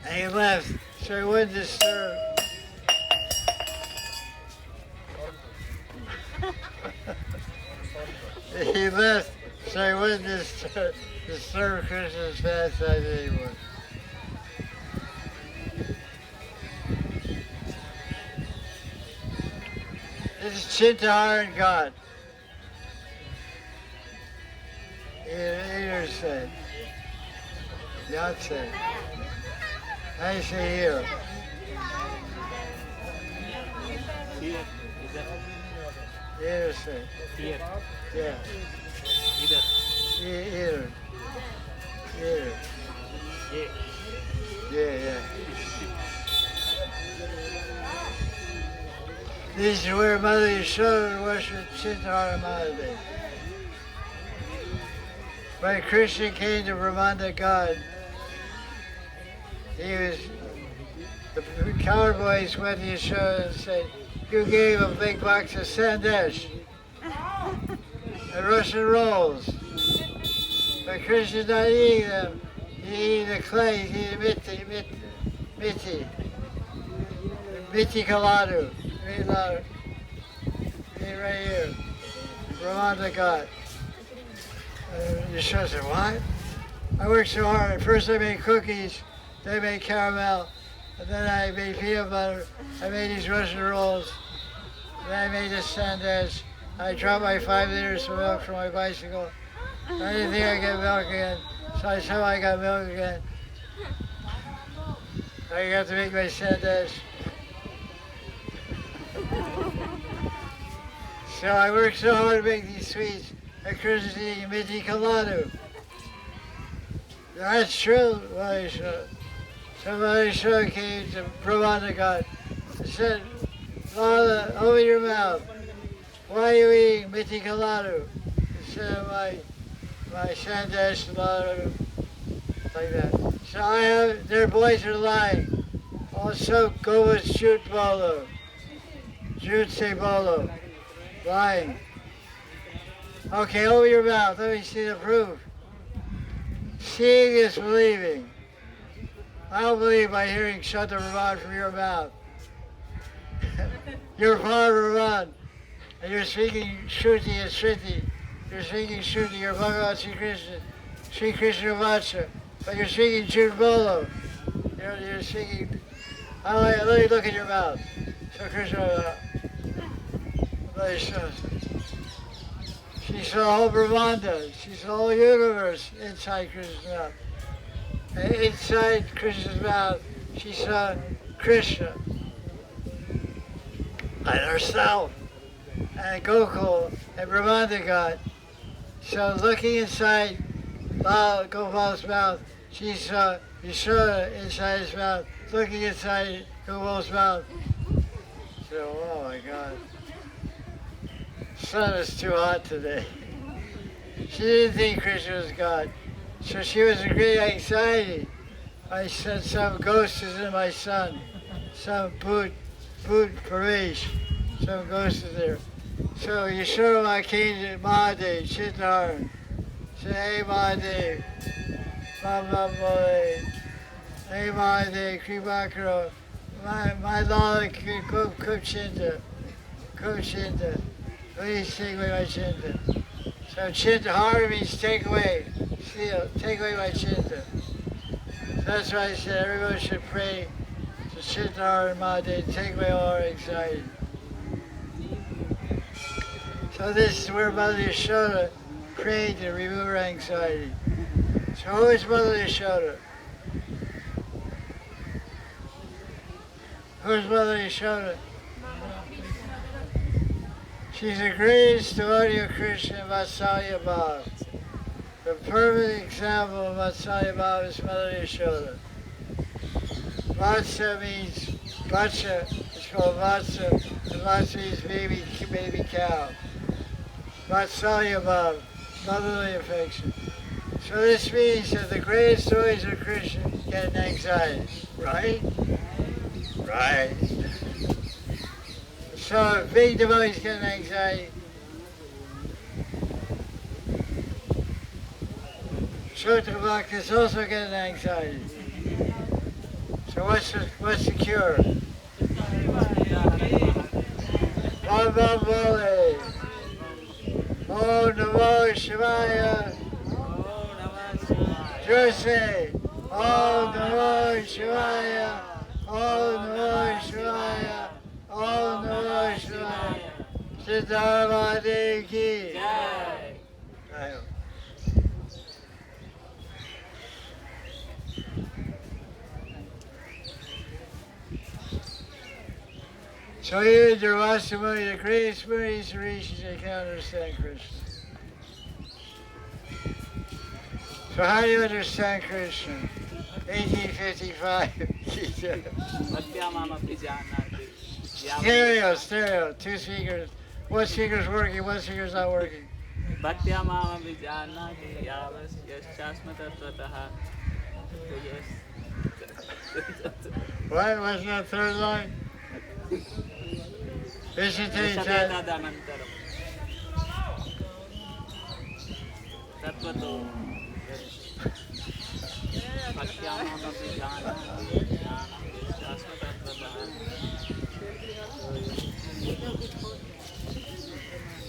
And he left, so he wouldn't disturb. He left, so he wouldn't disturb Krishna's pastime anymore. This is Chintaharan God. He said, Yatse. I say here. Here. Here say. Here. Yeah. Either. Here. Here. Yeah. This is where Mother Yashoda worshipped Siddhara Mahanidhi. When Krishna came to Brahmanda God, the cowboys went to Yashoda and said, you gave a big box of sandesh and Russian rolls. But Krishna's not eating them. He's eating the clay, he's eating miti kaladu. Read louder. Read right here. Brahmanda God. Yashoda said, what? I worked so hard. At first I made cookies, then I made caramel, and then I made peanut butter. I made these Russian rolls. Then I made this sandesh. I dropped my 5 liters of milk from my bicycle. I didn't think I'd get milk again, so I said I got milk again. I got to make my sandesh. So I worked so hard to make these sweets. And Krishna's eating miti kaladu. That's true, Mother Yashoda. So Mother Yashoda came to Brahmanda God and said, Lala, open your mouth. Why are you eating miti kaladu instead of my sandesh ladu, like that? So their boys are lying. Also, go with shoot bolo. Jutse bolo. Lying. Okay, open your mouth. Let me see the proof. Seeing is believing. I don't believe by hearing Shanta Raman from your mouth. You're Father Raman, and you're speaking Shruti and Sriti. You're speaking Shruti, you're Bhagavan Sri Krishna Vacha, but you're speaking Jute Bolo. You're speaking. Let me look at your mouth. So Krishna, she saw the whole Brahmanda, she saw the whole universe inside Krishna's mouth. And inside Krishna's mouth, she saw Krishna and herself and Gokul and Brahmanda God. So looking inside Gopal's mouth, she saw Yashoda inside his mouth, looking inside Gopal's mouth. So, oh my God. Sun is too hot today. She didn't think Krishna was God. So she was in great anxiety. I said some ghost is in my son. Some Bhoot Paresh. Some ghost is there. So Yashoda came to Mahadev, Siddhartha. Said, hey Mahadev, Baba Boy. Hey Mahadev, Kripakaro. My Lala Kubchinta. Please take away my chinta. So chinta hard means take away, steal, take away my chinta. So that's why I said everyone should pray to Siddhara and Madan, take away all our anxiety. So this is where Mother Yashoda prayed to remove her anxiety. So who is Mother Yashoda? Who's Mother Yashoda? She's the greatest devotee of Krishna in Vatsalya Bhava. The perfect example of Vatsalya Bhava is Mother Yashoda. Vatsa means Vacha, it's called Vatsa, and Vatsa means baby cow. Vatsalya Bhava, motherly affection. So this means that the greatest devotees of Krishna get an anxiety, right? Right. So big devotees get an anxiety. Short bhaktas also get an anxiety. So what's the cure? Bam Bam Bole. Om Namo Shivaya. Jose. Om Namo Shivaya. Om Namo Shivaya. Om Namo Shivaya. Siddhara Mahadev ki. Jai. So here, Durvasamuni, the greatest Munis and Rishis, they can understand Krishna. So how do you understand Krishna? 1855. Bhaktyamamapi janati. Stereo, two speakers. One speaker's working, one speaker's not working. Bhaktyamamapi janati yavas yaschasmatatvatah. Yes. What was that third line? Vishate Tadanantaram. Tattvato. Bhaktyamamapi janati yaschasmatatvatah.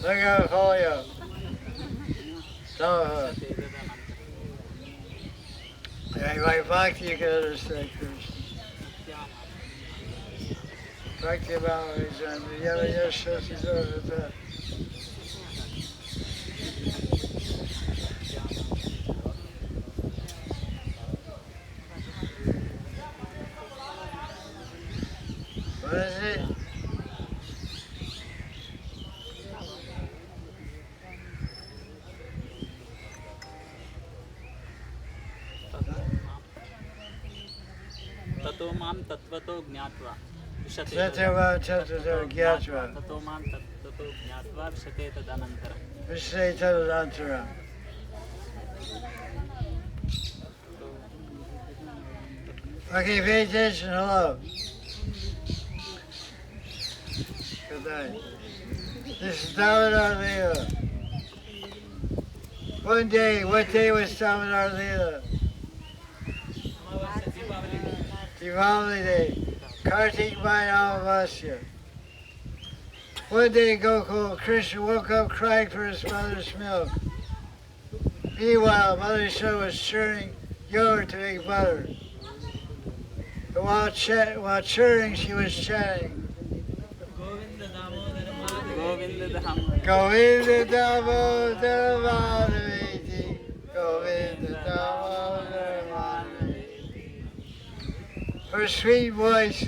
Look out for you. So, by bhakti you can understand Krishna. Bhakti Babaji, Yara Yasha Siddhartha. What is it? Tato mam tattvato jnatva. Satyava Tattva Gyatva. Tato mam tattvato jnatva vishate tadanantaram. Vishate Tadanantara. Okay, pay attention. Hello. Good night. This is Damodar Leela. One day, what day was Damodar Leela? Diwali Day. Kartik Amavasya. One day Gokul, Krishna woke up crying for his mother's milk. Meanwhile, Mother Yashoda was churning yogurt to make butter. But while churning, she was chanting. Govinda Damodar Govinda Damodar Mahanidhi. Govinda Damodar Mahanidhi. Her sweet voice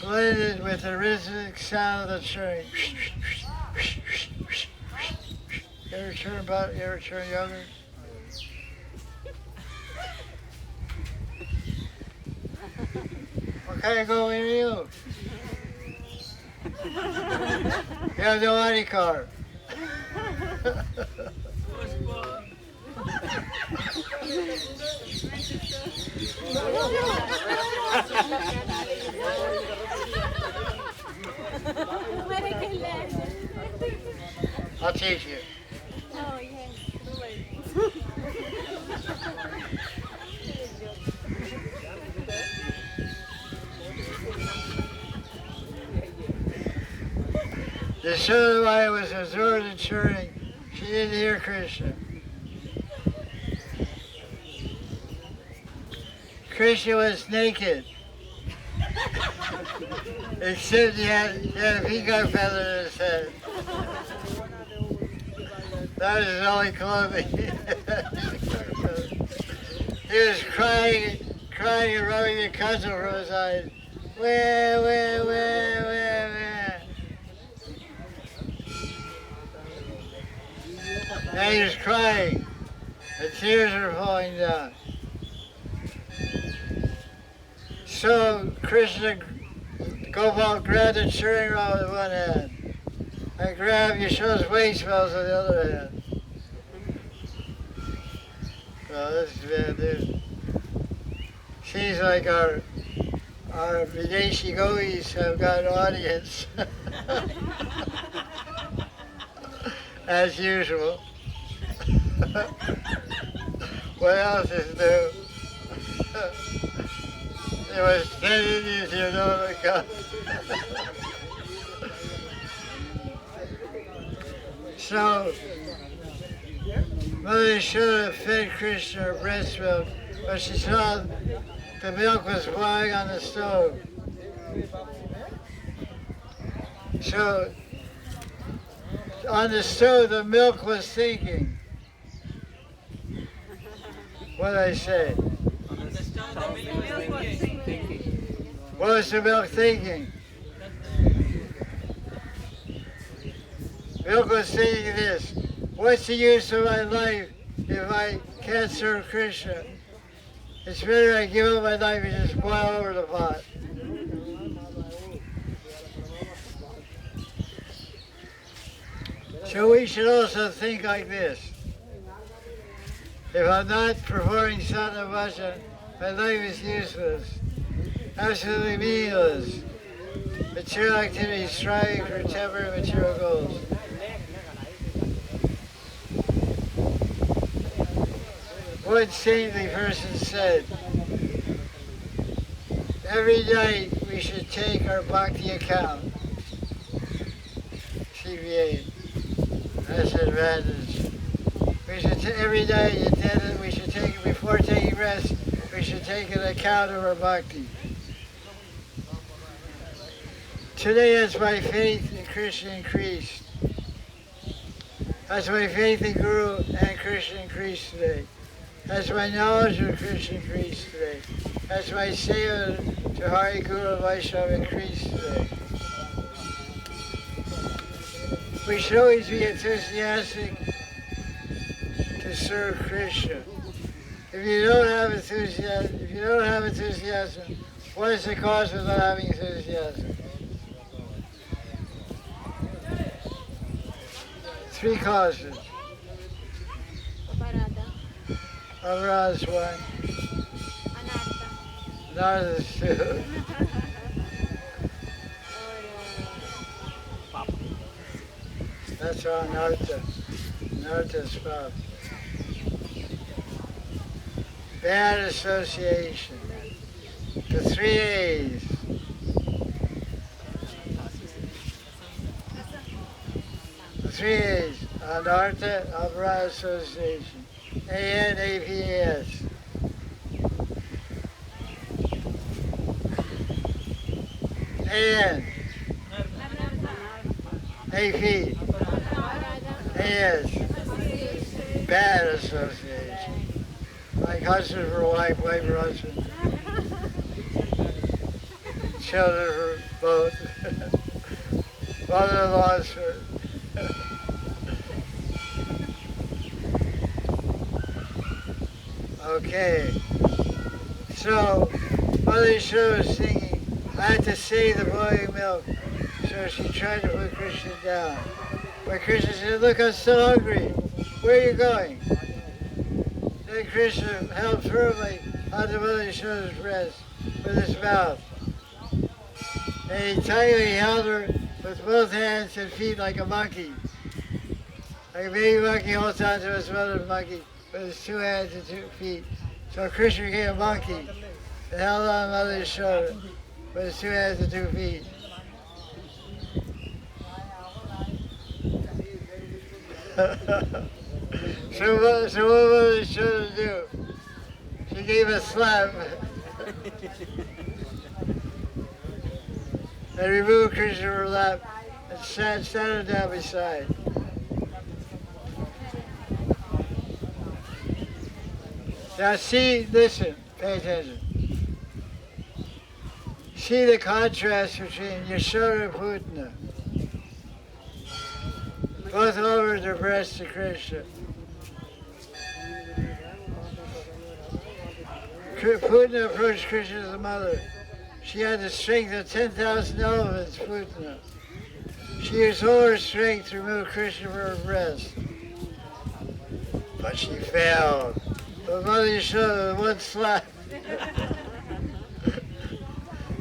blended with the rhythmic sound of the churning. You ever churn yogurt? What kind of Govind are you? You have no ID card. I'll teach you. Oh, yes. Yashoda was absorbed in churning. She didn't hear Krishna. Krishna was naked. Except he had a peacock feather in his head. That was his only clothing. He was crying and rubbing the cudgel from his eyes. Where? Now he was crying. The tears were falling down. So Krishna, Gopal grabbed the churning rod with one hand and grabbed Yashoda's waist bells with the other hand. Well, this is bad news. Seems like our Videshi Gopis have got an audience. As usual. What else is new? There was 10 Indians here, no one would come. So, Mother should have fed Krishna her breast milk, but she saw the milk was boiling on the stove. So, on the stove, the milk was thinking. What did I say? What was the milk thinking? Milk was saying this, what's the use of my life if I can't serve Krishna? It's better I give up my life and just boil over the pot. So we should also think like this. If I'm not performing sadhana bhajan, my life is useless, absolutely meaningless. Material activities striving for temporary material goals. One saintly person said, every night we should take our bhakti account, CBA, that's an advantage. We should every night we should take, before taking rest, we should take an account of our bhakti. Today, as my faith in Krishna increased, as my faith in Guru and Krishna increased today, as my knowledge of Krishna increased today, as my seva to Hari Guru and Vaishnava increased today, we should always be enthusiastic to serve Krishna. If you don't have enthusiasm, what is the cause of not having enthusiasm? 3 causes. Aparada is 1. Anartha is 2. That's all Anartha. Anartha is 5. Bad association. The 3 A's. The 3 A's. Anartha, Aparada association. A-N-A-P-A-S. A-N. A-P. A-S. Bad association. Like husband for wife, wife for husband. Children for both. Mother-in-laws for... Okay, so Mother Yashoda was singing, I had to save the boiling milk, so she tried to put Krishna down. But Krishna said, look, I'm so hungry, where are you going? Then Krishna held firmly onto Mother Yashoda's breast with his mouth. And he tightly held her with both hands and feet like a monkey. Like a baby monkey holds onto his mother's monkey with his 2 hands and 2 feet. So Krishna became a monkey and held on Mother's shoulder with his 2 hands and 2 feet. So what Mother Yashoda do? She gave a slap and removed Krishna from her lap and sat him down beside. Now see, listen, pay attention. See the contrast between Yashoda and Putana. Both lowered their breasts to Krishna. Putana approached Krishna as a mother. She had the strength of 10,000 elephants, Putana. She used all her strength to remove Krishna from her breast. But she failed. But Mother Yashoda, with one slap,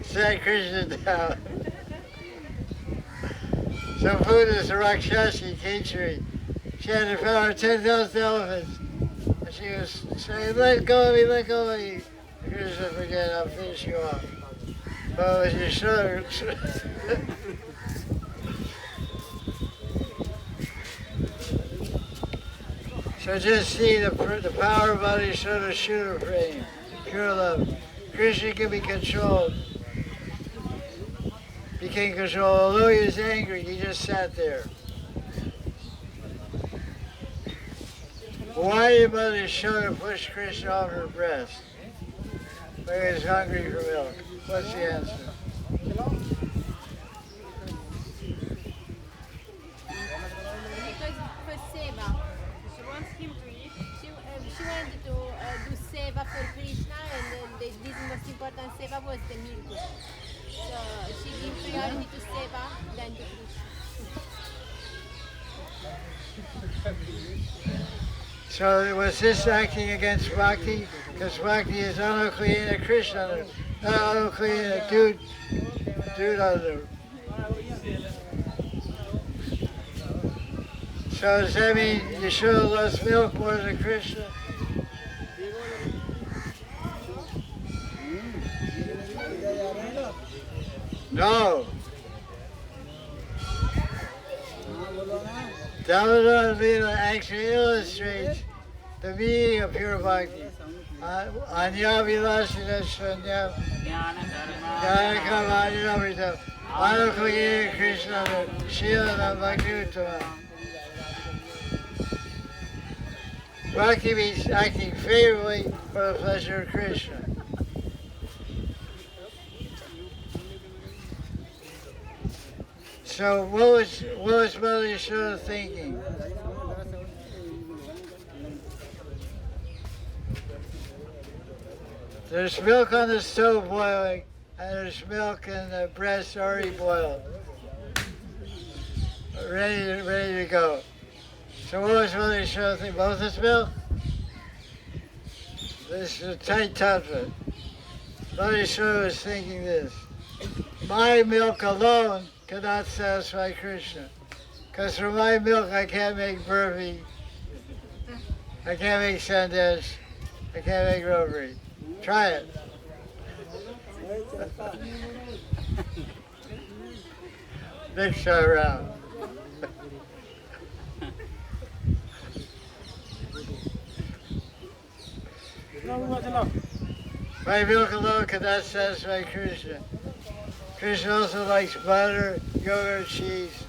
sat Krishna down. So Putana's a Rakshasi teacher. She had the power of 10,000 elephants. And she was saying, let go of me, let go of me. Krishna, forget, I'll finish you off. But with Yashoda, so just see the power of Mother Yashoda's shooter frame, pure love. Krishna can be controlled. Became controlled. Although he was angry, he just sat there. Why did Mother Yashoda push Krishna off her breast when he was hungry for milk? What's the answer? seva for Krishna, and this most important seva was the milk. So she gave priority to seva than to Krishna. So was this acting against Bhakti? Because Bhakti is Anukliyana Krishna, not Anukliyana dude under. So does that mean Yashoda loves milk more than Krishna? No. Damodar Leela actually illustrates the meaning of pure bhakti. Anya Vilasina Shanya Jnana Kamadinamrita Anukliyana Krishna Shila Bhakti Uttama. Bhakti means acting favorably for the pleasure of Krishna. So what was Mother Yashoda thinking? There's milk on the stove boiling, and there's milk in the breast already boiled, ready to go. So what was Mother Yashoda thinking? Both is milk? This is a tight tattva. Mother Yashoda was thinking this. My milk alone cannot satisfy Krishna. Because from my milk I can't make burfi, I can't make sandesh, I can't make robbery. Try it. Next time around. My milk alone cannot satisfy Krishna. Krishna also likes butter, yogurt, cheese.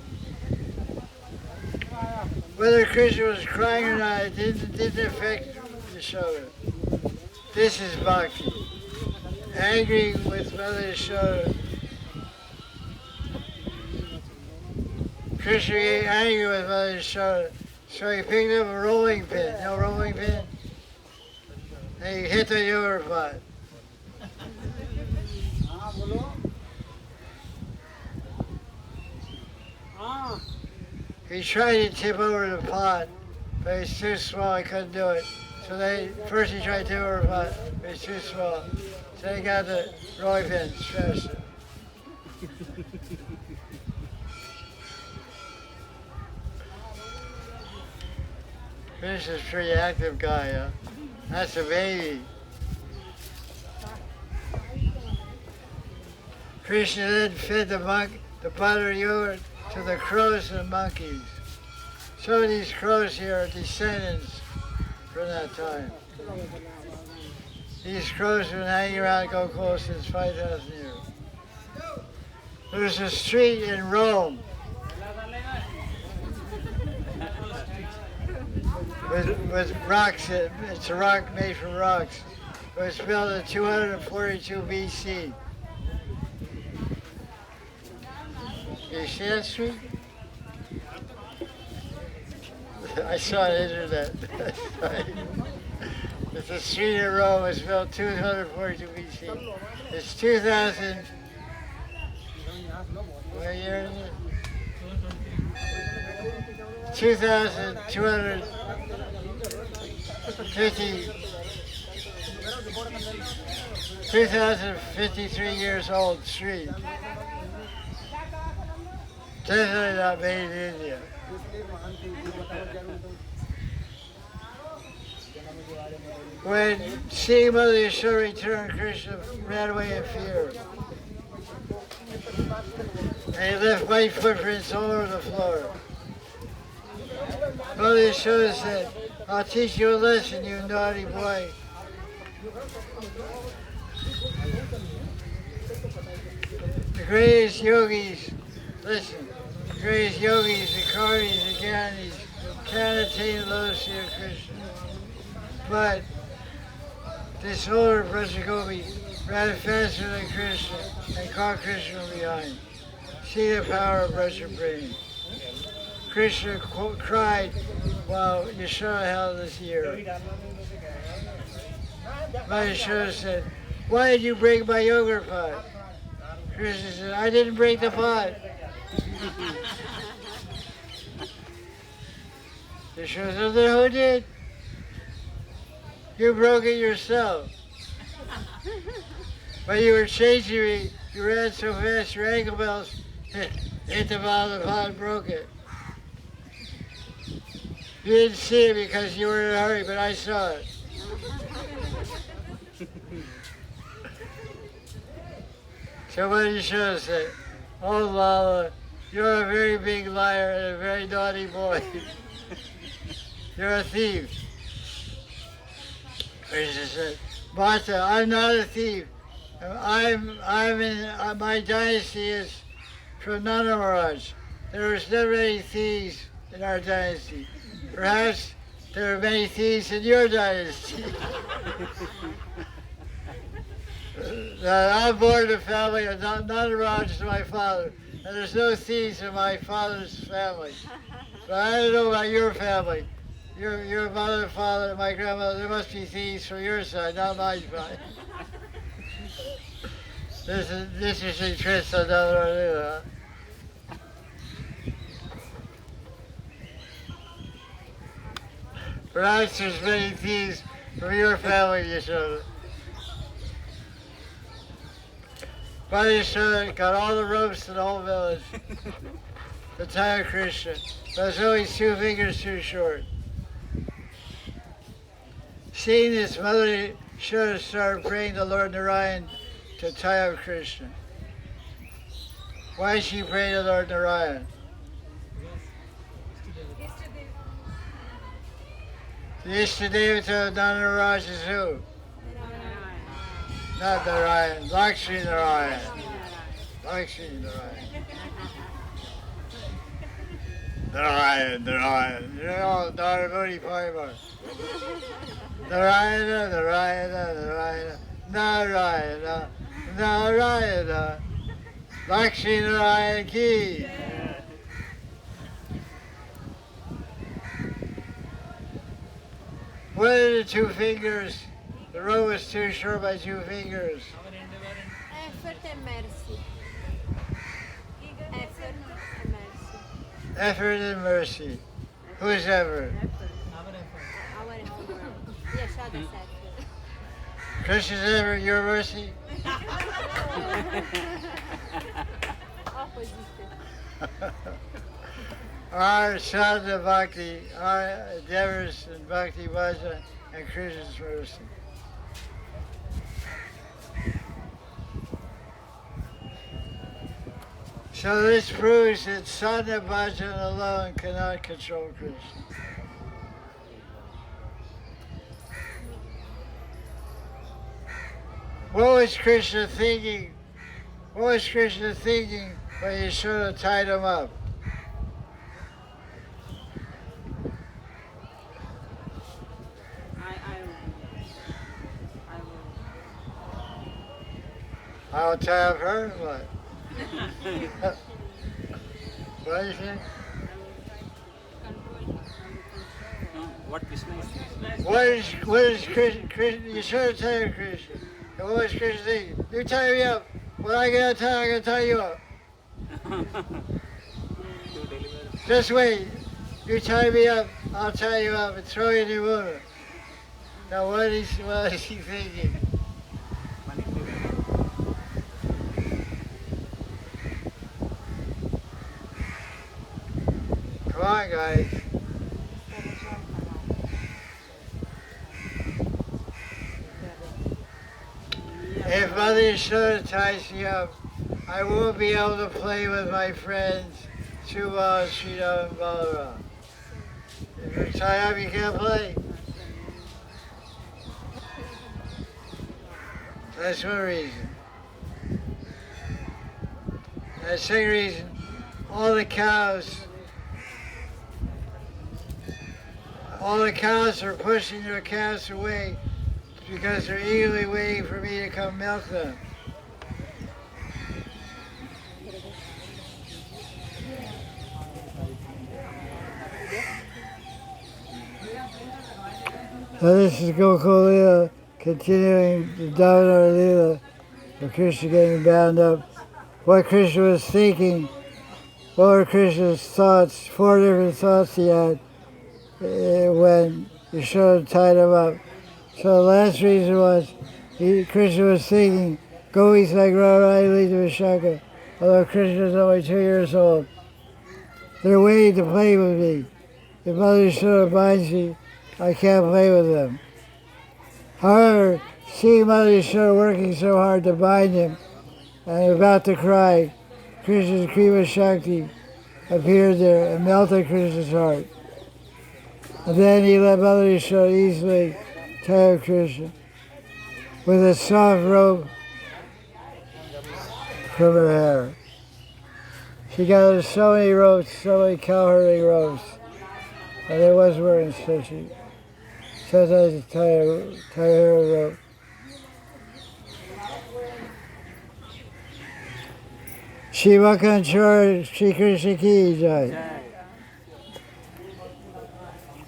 Whether Krishna was crying or not, it didn't affect Yashoda. This is bhakti. Angry with Mother Yashoda. Krishna got angry with Mother Yashoda, so he picked up a rolling pin. You know rolling pin? And he hit the yogurt pot. He tried to tip over the pot, but it's too small, he couldn't do it. So first he tried to tip over the pot, but it's too small. So they got the rolling pin, stretched it. Krishna's a pretty active guy, huh? That's a baby. Krishna then fed the butter yogurt to the crows and monkeys. Some of these crows here are descendants from that time. These crows have been hanging around Gokul since 5,000 years. There's a street in Rome with rocks. It's a rock made from rocks. It was built in 242 BC. You see that street? I saw it on the internet. It's a street in Rome. It was built 242 BC. It's 2,000. What year is it? 2,053 years old street. Definitely not made in India. When seeing Mother Yashoda return, Krishna ran away in fear. And he left white footprints all over the floor. Mother Yashoda said, I'll teach you a lesson, you naughty boy. The greatest yogis, listen, the greatest yogis, the Karnis, the Gyanis, can't attain the lotus feet of Krishna. But this older Brajagopi ran faster than Krishna and caught Krishna from behind. See the power of Brajapremi. Krishna cried while Yashoda held his ear. Maharaj said, "Why did you break my yogurt pot?" Krishna said, "I didn't break the pot." Yashoda said, "Then who did?" "You broke it yourself. But you were chasing me. You ran so fast, your ankle bells hit the bottom of the pot and broke it. You didn't see it because you were in a hurry, but I saw it." So what did Yashoda say? "Oh, Lala, you're a very big liar and a very naughty boy. You're a thief." Krishna said, "Mata, I'm not a thief. I'm in my dynasty is from Nanda Maharaj. There was never any thieves in our dynasty. Perhaps there are many thieves in your dynasty." I'm born in a family of Nanda Maharaj is my father, and there's no thieves in my father's family. But I don't know about your family. Your mother, father, and my grandmother, there must be thieves from your side, not my side. This is the twist on Radharani, huh? Perhaps there's many thieves from your family, Yashoda. But Yashoda got all the ropes in the whole village to tie Krishna. But it's only 2 fingers too short. Seeing this, Mother Yashoda started praying to Lord Narayan to tie up Krishna. Why is she praying to Lord Narayan? The Ishtadevata of Nanda Maharaj is who? Not Narayan, Lakshmi Narayan. Lakshmi Narayan. Narayan. You know, Naramuni Parima. Narayana, Narayana, Narayana, Narayana. Lakshmi Narayan ki. What are the 2 fingers? The rope is too short by 2 fingers. Effort and mercy. Effort and mercy. Effort and mercy. Who's effort? Our effort. Yashoda's effort. Krishna's effort, your mercy? Opposite. Our sadhana bhakti, our endeavors in bhakti bhajan and Krishna's mercy. So this proves that sadhana bhajan alone cannot control Krishna. What was Krishna thinking? What was Krishna thinking when Yashoda tied him up? I'll tie up her? What? What do you think? What Krishna is saying. What is Krishna? You should have tied Krishna. And what was Krishna thinking? You tie me up. When I get out of time, I'm going to tie you up. To deliver. Just wait. You tie me up, I'll tie you up and throw you in the water. Now what is he thinking? Come on, guys. If Mother Yashoda ties me up, I won't be able to play with my friends, Subal, Sridhar, and Balaram. If you're tied up, you can't play. That's one reason. And the second reason, all the cows are pushing their calves away because they're eagerly waiting for me to come milk them. So this is Gokul. continuing the Damodar Leela, of Krishna getting bound up, what Krishna was thinking, what were Krishna's thoughts, 4 different thoughts he had when Yashoda tied him up. So the last reason was Krishna was thinking, Gopis like Radharani lead to Vishaka, although Krishna is only 2 years old. They're waiting to play with me. If Mother Yashoda binds me, I can't play with them. However, seeing Mother Yashoda working so hard to bind him and about to cry, Krishna's Krima Shakti appeared there and melted Krishna's heart. And then he let Mother Yashoda easily tie up Krishna with a soft rope from her hair. She got so many ropes, so many cowherding ropes, and there was wearing stitching. Sometimes tie her a rope. Shiva Kanchar Sri Krishna Ki Jai.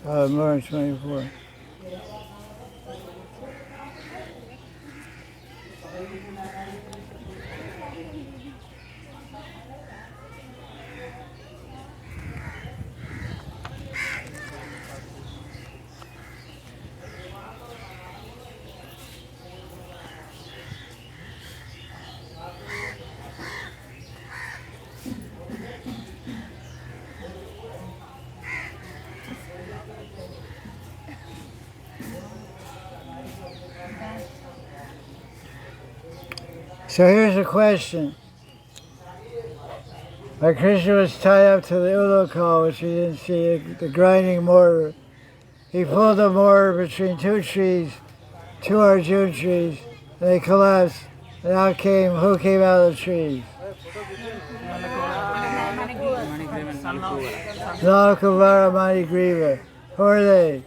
March 24. So here's a question. When Krishna was tied up to the ulokal, which we didn't see, the grinding mortar, he pulled the mortar between 2 trees, 2 Arjun trees, and they collapsed, and out came, who came out of the trees? Nalakavara Manigriva. Who are they?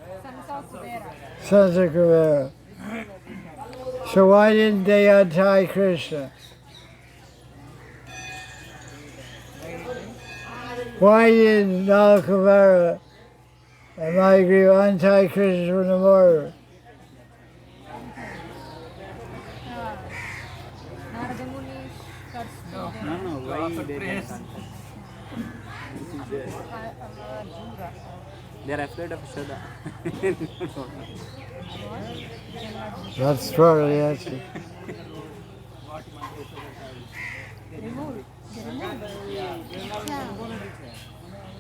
Sons of Kuvera. So why didn't they untie Krishna? Why didn't Nalakavara and Manigriva untie Krishna from the mortar? No, why they didn't contact? They are afraid of Yashoda. That's probably the answer.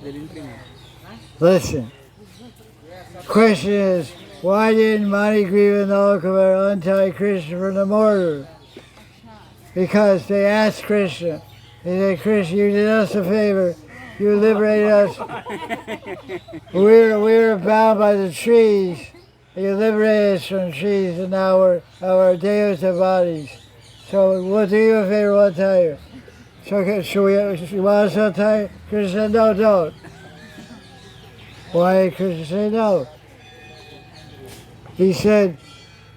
They didn't remove. Listen, question is, why didn't Manigriva and Nalakavara untie Krishna from the mortar? Because they asked Krishna, they said, Krishna, you did us a favor, you liberated us. We were bound by the trees, you liberated us from trees, and now our devata bodies. So we'll do you a favor, we'll tell you. So should you want us to tell you? Krishna said, no, don't. Why did Krishna say no? He said,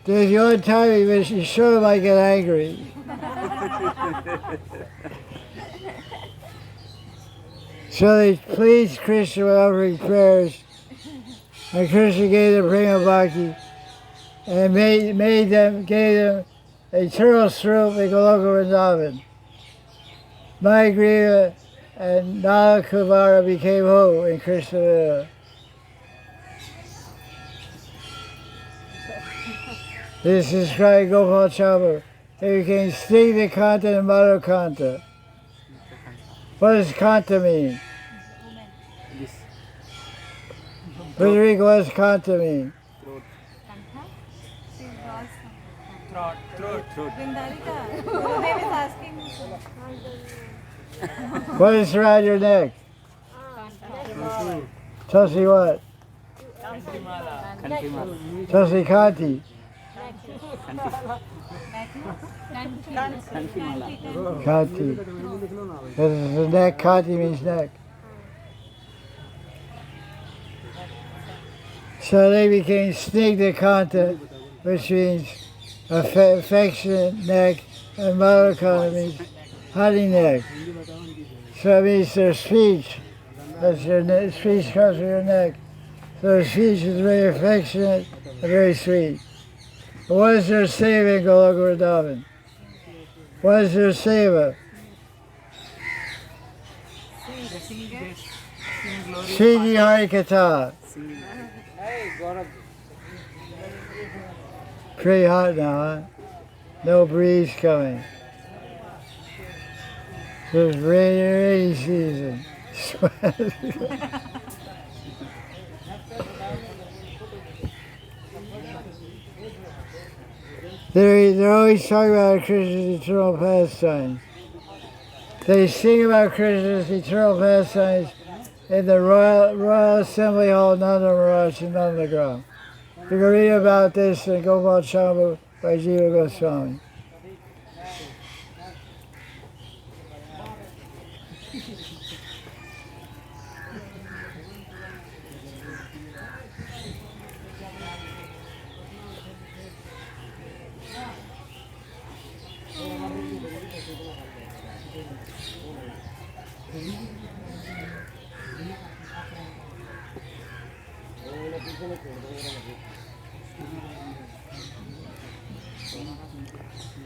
if you untie me, but you sure might get angry. So they pleased Krishna with offering prayers, and Krishna gave them Prema Bhakti, and gave them eternal swarup in Goloka Vrindavan. Manigriva and Nalakavara became who in Krishna Lila? This is described Gopal Chamba. They became Snigdha Kanta and Madhu Kanta. What does Kanta mean? This Frederica, what does Kanta mean? throat. Vrindarika, Gurudev is asking. What is around your neck? Tulsi what? Kantimala. Tulsi Kanti. Kantimala. Kanti. This is the neck. Kanti means neck. So they became Snigdha Kanta, which means affectionate neck, and Madhu Kanta means honey neck. So it means their speech. That's your speech comes from your neck. So their speech is very affectionate and very sweet. What is your seva in Golok Vrindavan? What is your seva? Sri Hari Katha. Pretty hot now, huh? No breeze coming. So it's rainy season. They're always talking about Krishna's eternal pastimes. They sing about Krishna's eternal pastimes in the Royal Assembly Hall, Nanda Maharaj in Nandagram. You can read about this in Gopal Chamba by Jiva Goswami.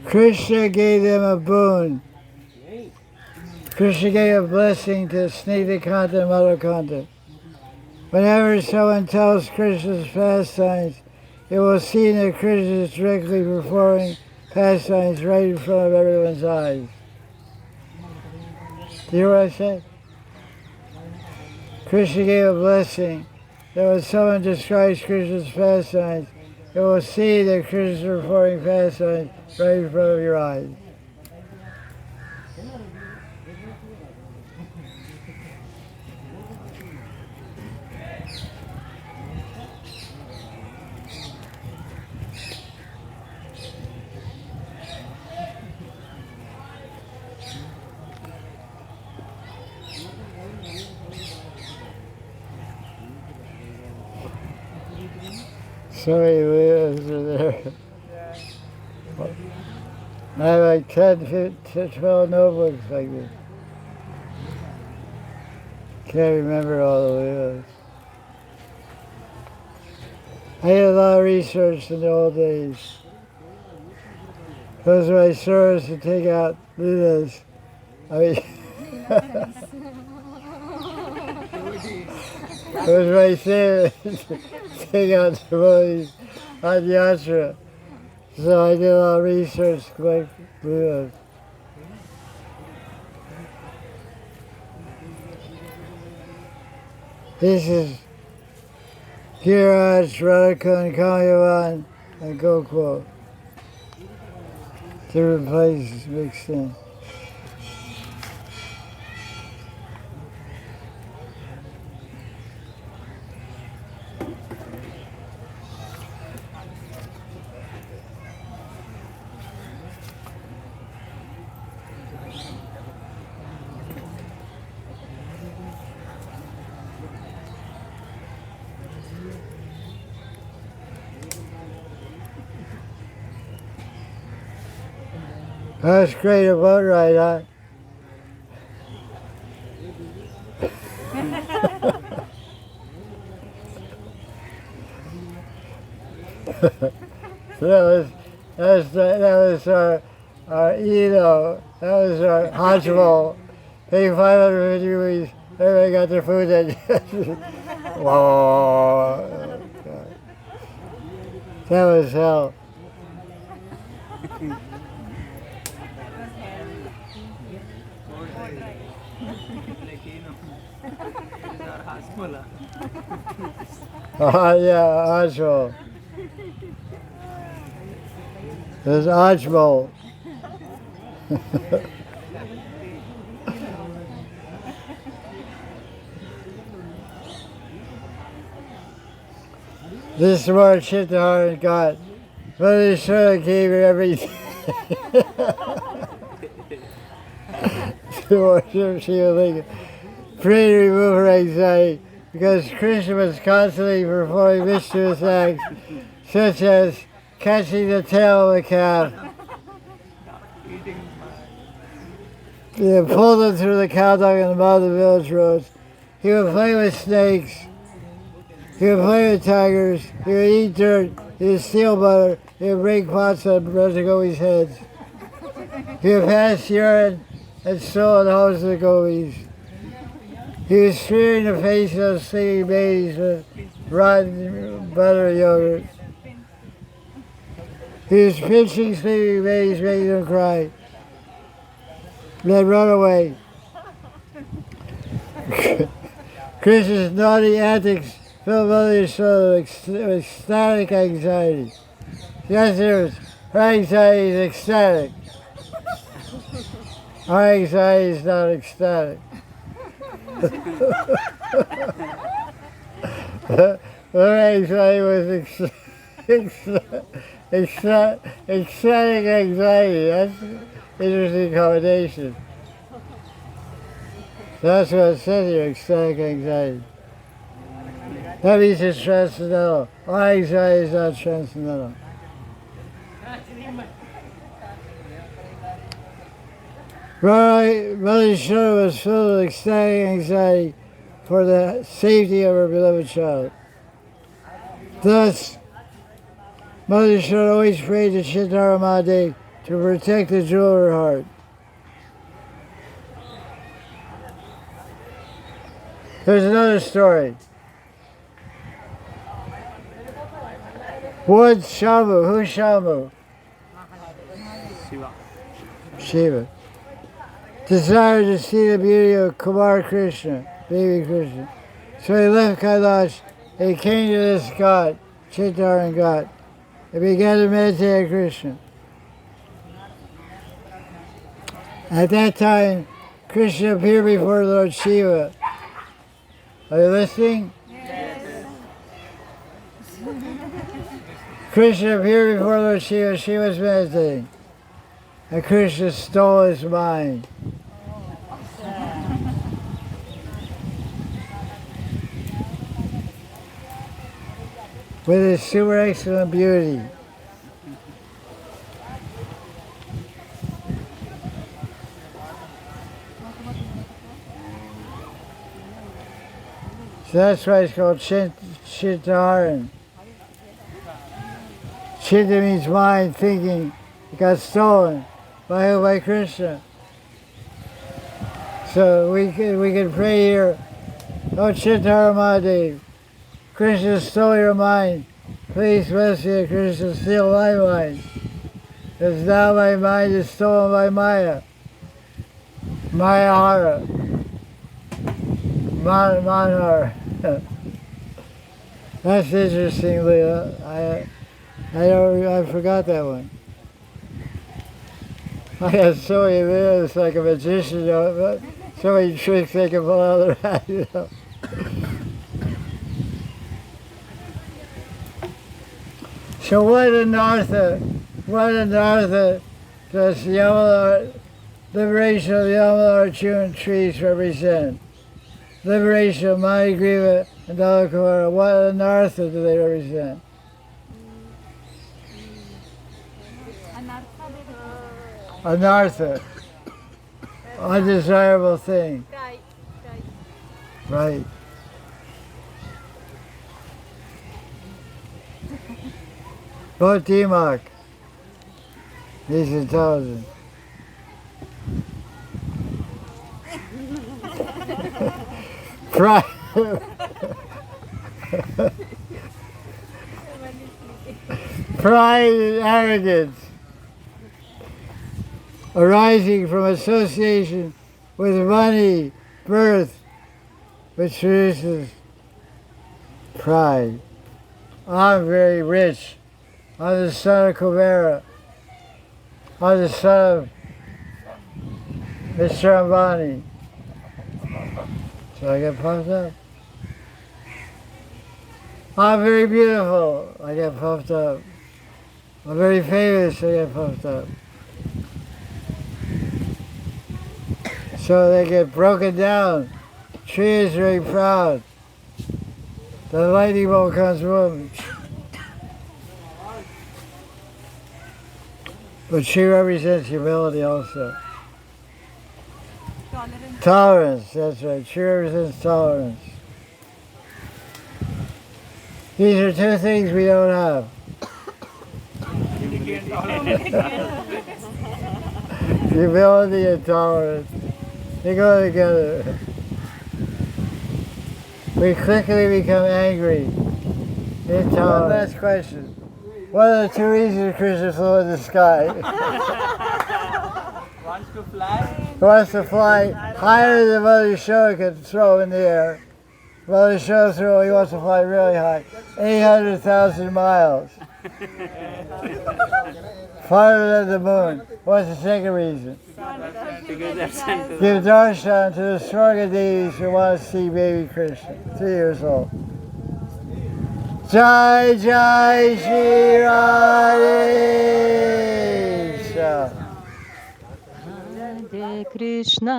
Krishna gave them a boon. Krishna gave a blessing to Snigdhakanta and Madhukanta. Whenever someone tells Krishna's pastimes, it will seem that Krishna is directly performing pastimes right in front of everyone's eyes. Do you hear what I said? Krishna gave a blessing that when someone describes Krishna's pastimes, it will see that Krishna is performing pastimes right in front of your eyes. So many leelas are there. I have like 10 to 12 notebooks like this. Can't remember all the leelas. I did a lot of research in the old days. Those are my service to take out leelas. I mean, it was my service to take out devotees on yatra. So I did a lot of research to collect leelas. This is Maharaj, Radharani, Kamyavan, and Gokul. Different places mixed in. That's great a boat ride, huh? that was our that was our Hajmal. Paid 550 rupees. Everybody got their food and whoa. That was hell. Yeah, Ajmal. There's Ajmal. This is more Chittahar got. Mother Shura gave her everything. To worship Shiva Linga. Pray to remove her anxiety, because Krishna was constantly performing mischievous acts, such as catching the tail of a calf. He would pull them through the cow dung and the mud of the village roads. He would play with snakes. He would play with tigers. He would eat dirt. He would steal butter. he would break pots on Brother Gobi's heads. He would pass urine and stolen hose of the Gobis. He was smearing the faces of sleeping babies with rotten butter yogurt. He was pinching sleeping babies, making them cry. Then run away. Krishna's naughty antics filled Mother Yashoda with ecstatic anxiety. Yes, her anxiety is ecstatic. Our anxiety is not ecstatic. Her anxiety was ecstatic anxiety. That's an interesting combination. That's what it says here, ecstatic anxiety. That means it's transcendental. Our anxiety is not transcendental. Mother Yashoda was filled with ecstatic anxiety for the safety of her beloved child. Thus, Mother Yashoda always prayed to Chitara Mahadev to protect the jewel of her heart. There's another story. What's Shambhu? Who's Shambhu? Shiva. Shiva. Desired to see the beauty of Kumar Krishna, baby Krishna. So he left Kailash and he came to this god, Chitaran god, and began to meditate on Krishna. At that time, Krishna appeared before Lord Shiva. Are you listening? Yes. Krishna appeared before Lord Shiva. She was meditating. And Krishna stole his mind. With his super excellent beauty. So that's why it's called Chitaran. Chitta means mind, thinking. It got stolen. By who? By Krishna. So we can pray here, oh Chitara Mahadev, Krishna stole your mind. Please bless me, Krishna steal my mind. Because now my mind is stolen by Maya. Mayahara. Manhara. That's interesting, Leela. I forgot that one. I got so many videos like a magician, so many tricks they can pull out of their hat, So what anartha does Yamala, liberation of the Yamala Chun trees represent? Liberation of Mahanidhi and Dalakumara, what anartha do they represent? Anartha, undesirable thing. Right. Both Demak, he's intelligent. Pride. Pride and arrogance arising from association with money, birth, which produces pride. I'm very rich. I'm the son of Kubera. I'm the son of Mr. Ambani. So I get puffed up. I'm very beautiful. I get puffed up. I'm very famous. I get puffed up. So they get broken down. Tree is very proud. The lightning bolt comes boom. But she represents humility also. Tolerance, that's right. She represents tolerance. These are two things we don't have. Humility and tolerance. They go together. We quickly become angry. Intolerant. One last question. What are the two reasons Krishna flew in the sky? Wants to fly. He wants to fly higher than Mother Shoah can throw in the air. Mother Shoah throw, he wants to fly really high. 800,000 miles. Farther than the moon. What's the second reason? Give darshan to the Swarga deities who want to see baby Krishna, 3 years old. Jai Jai Shri Radhe. Hare Krishna,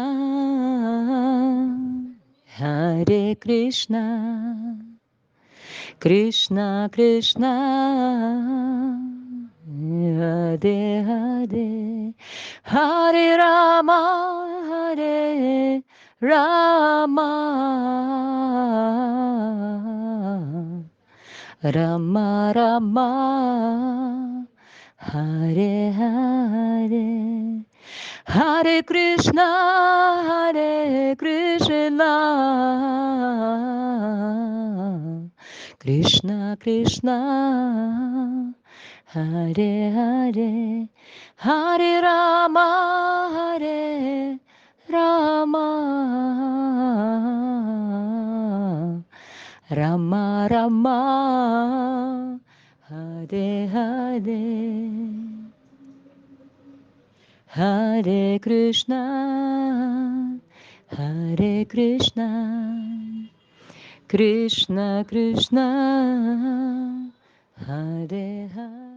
Hare Krishna, Krishna Krishna, Hare Hare, Hare Rama, Hare Rama, Rama Rama, Hare Hare, Hare Krishna, Hare Krishna, Krishna Krishna, Hare Hare, Hare Rama, Hare Rama, Rama Rama, Hare Hare, Hare Krishna, Hare Krishna, Krishna Krishna, Hare Hare.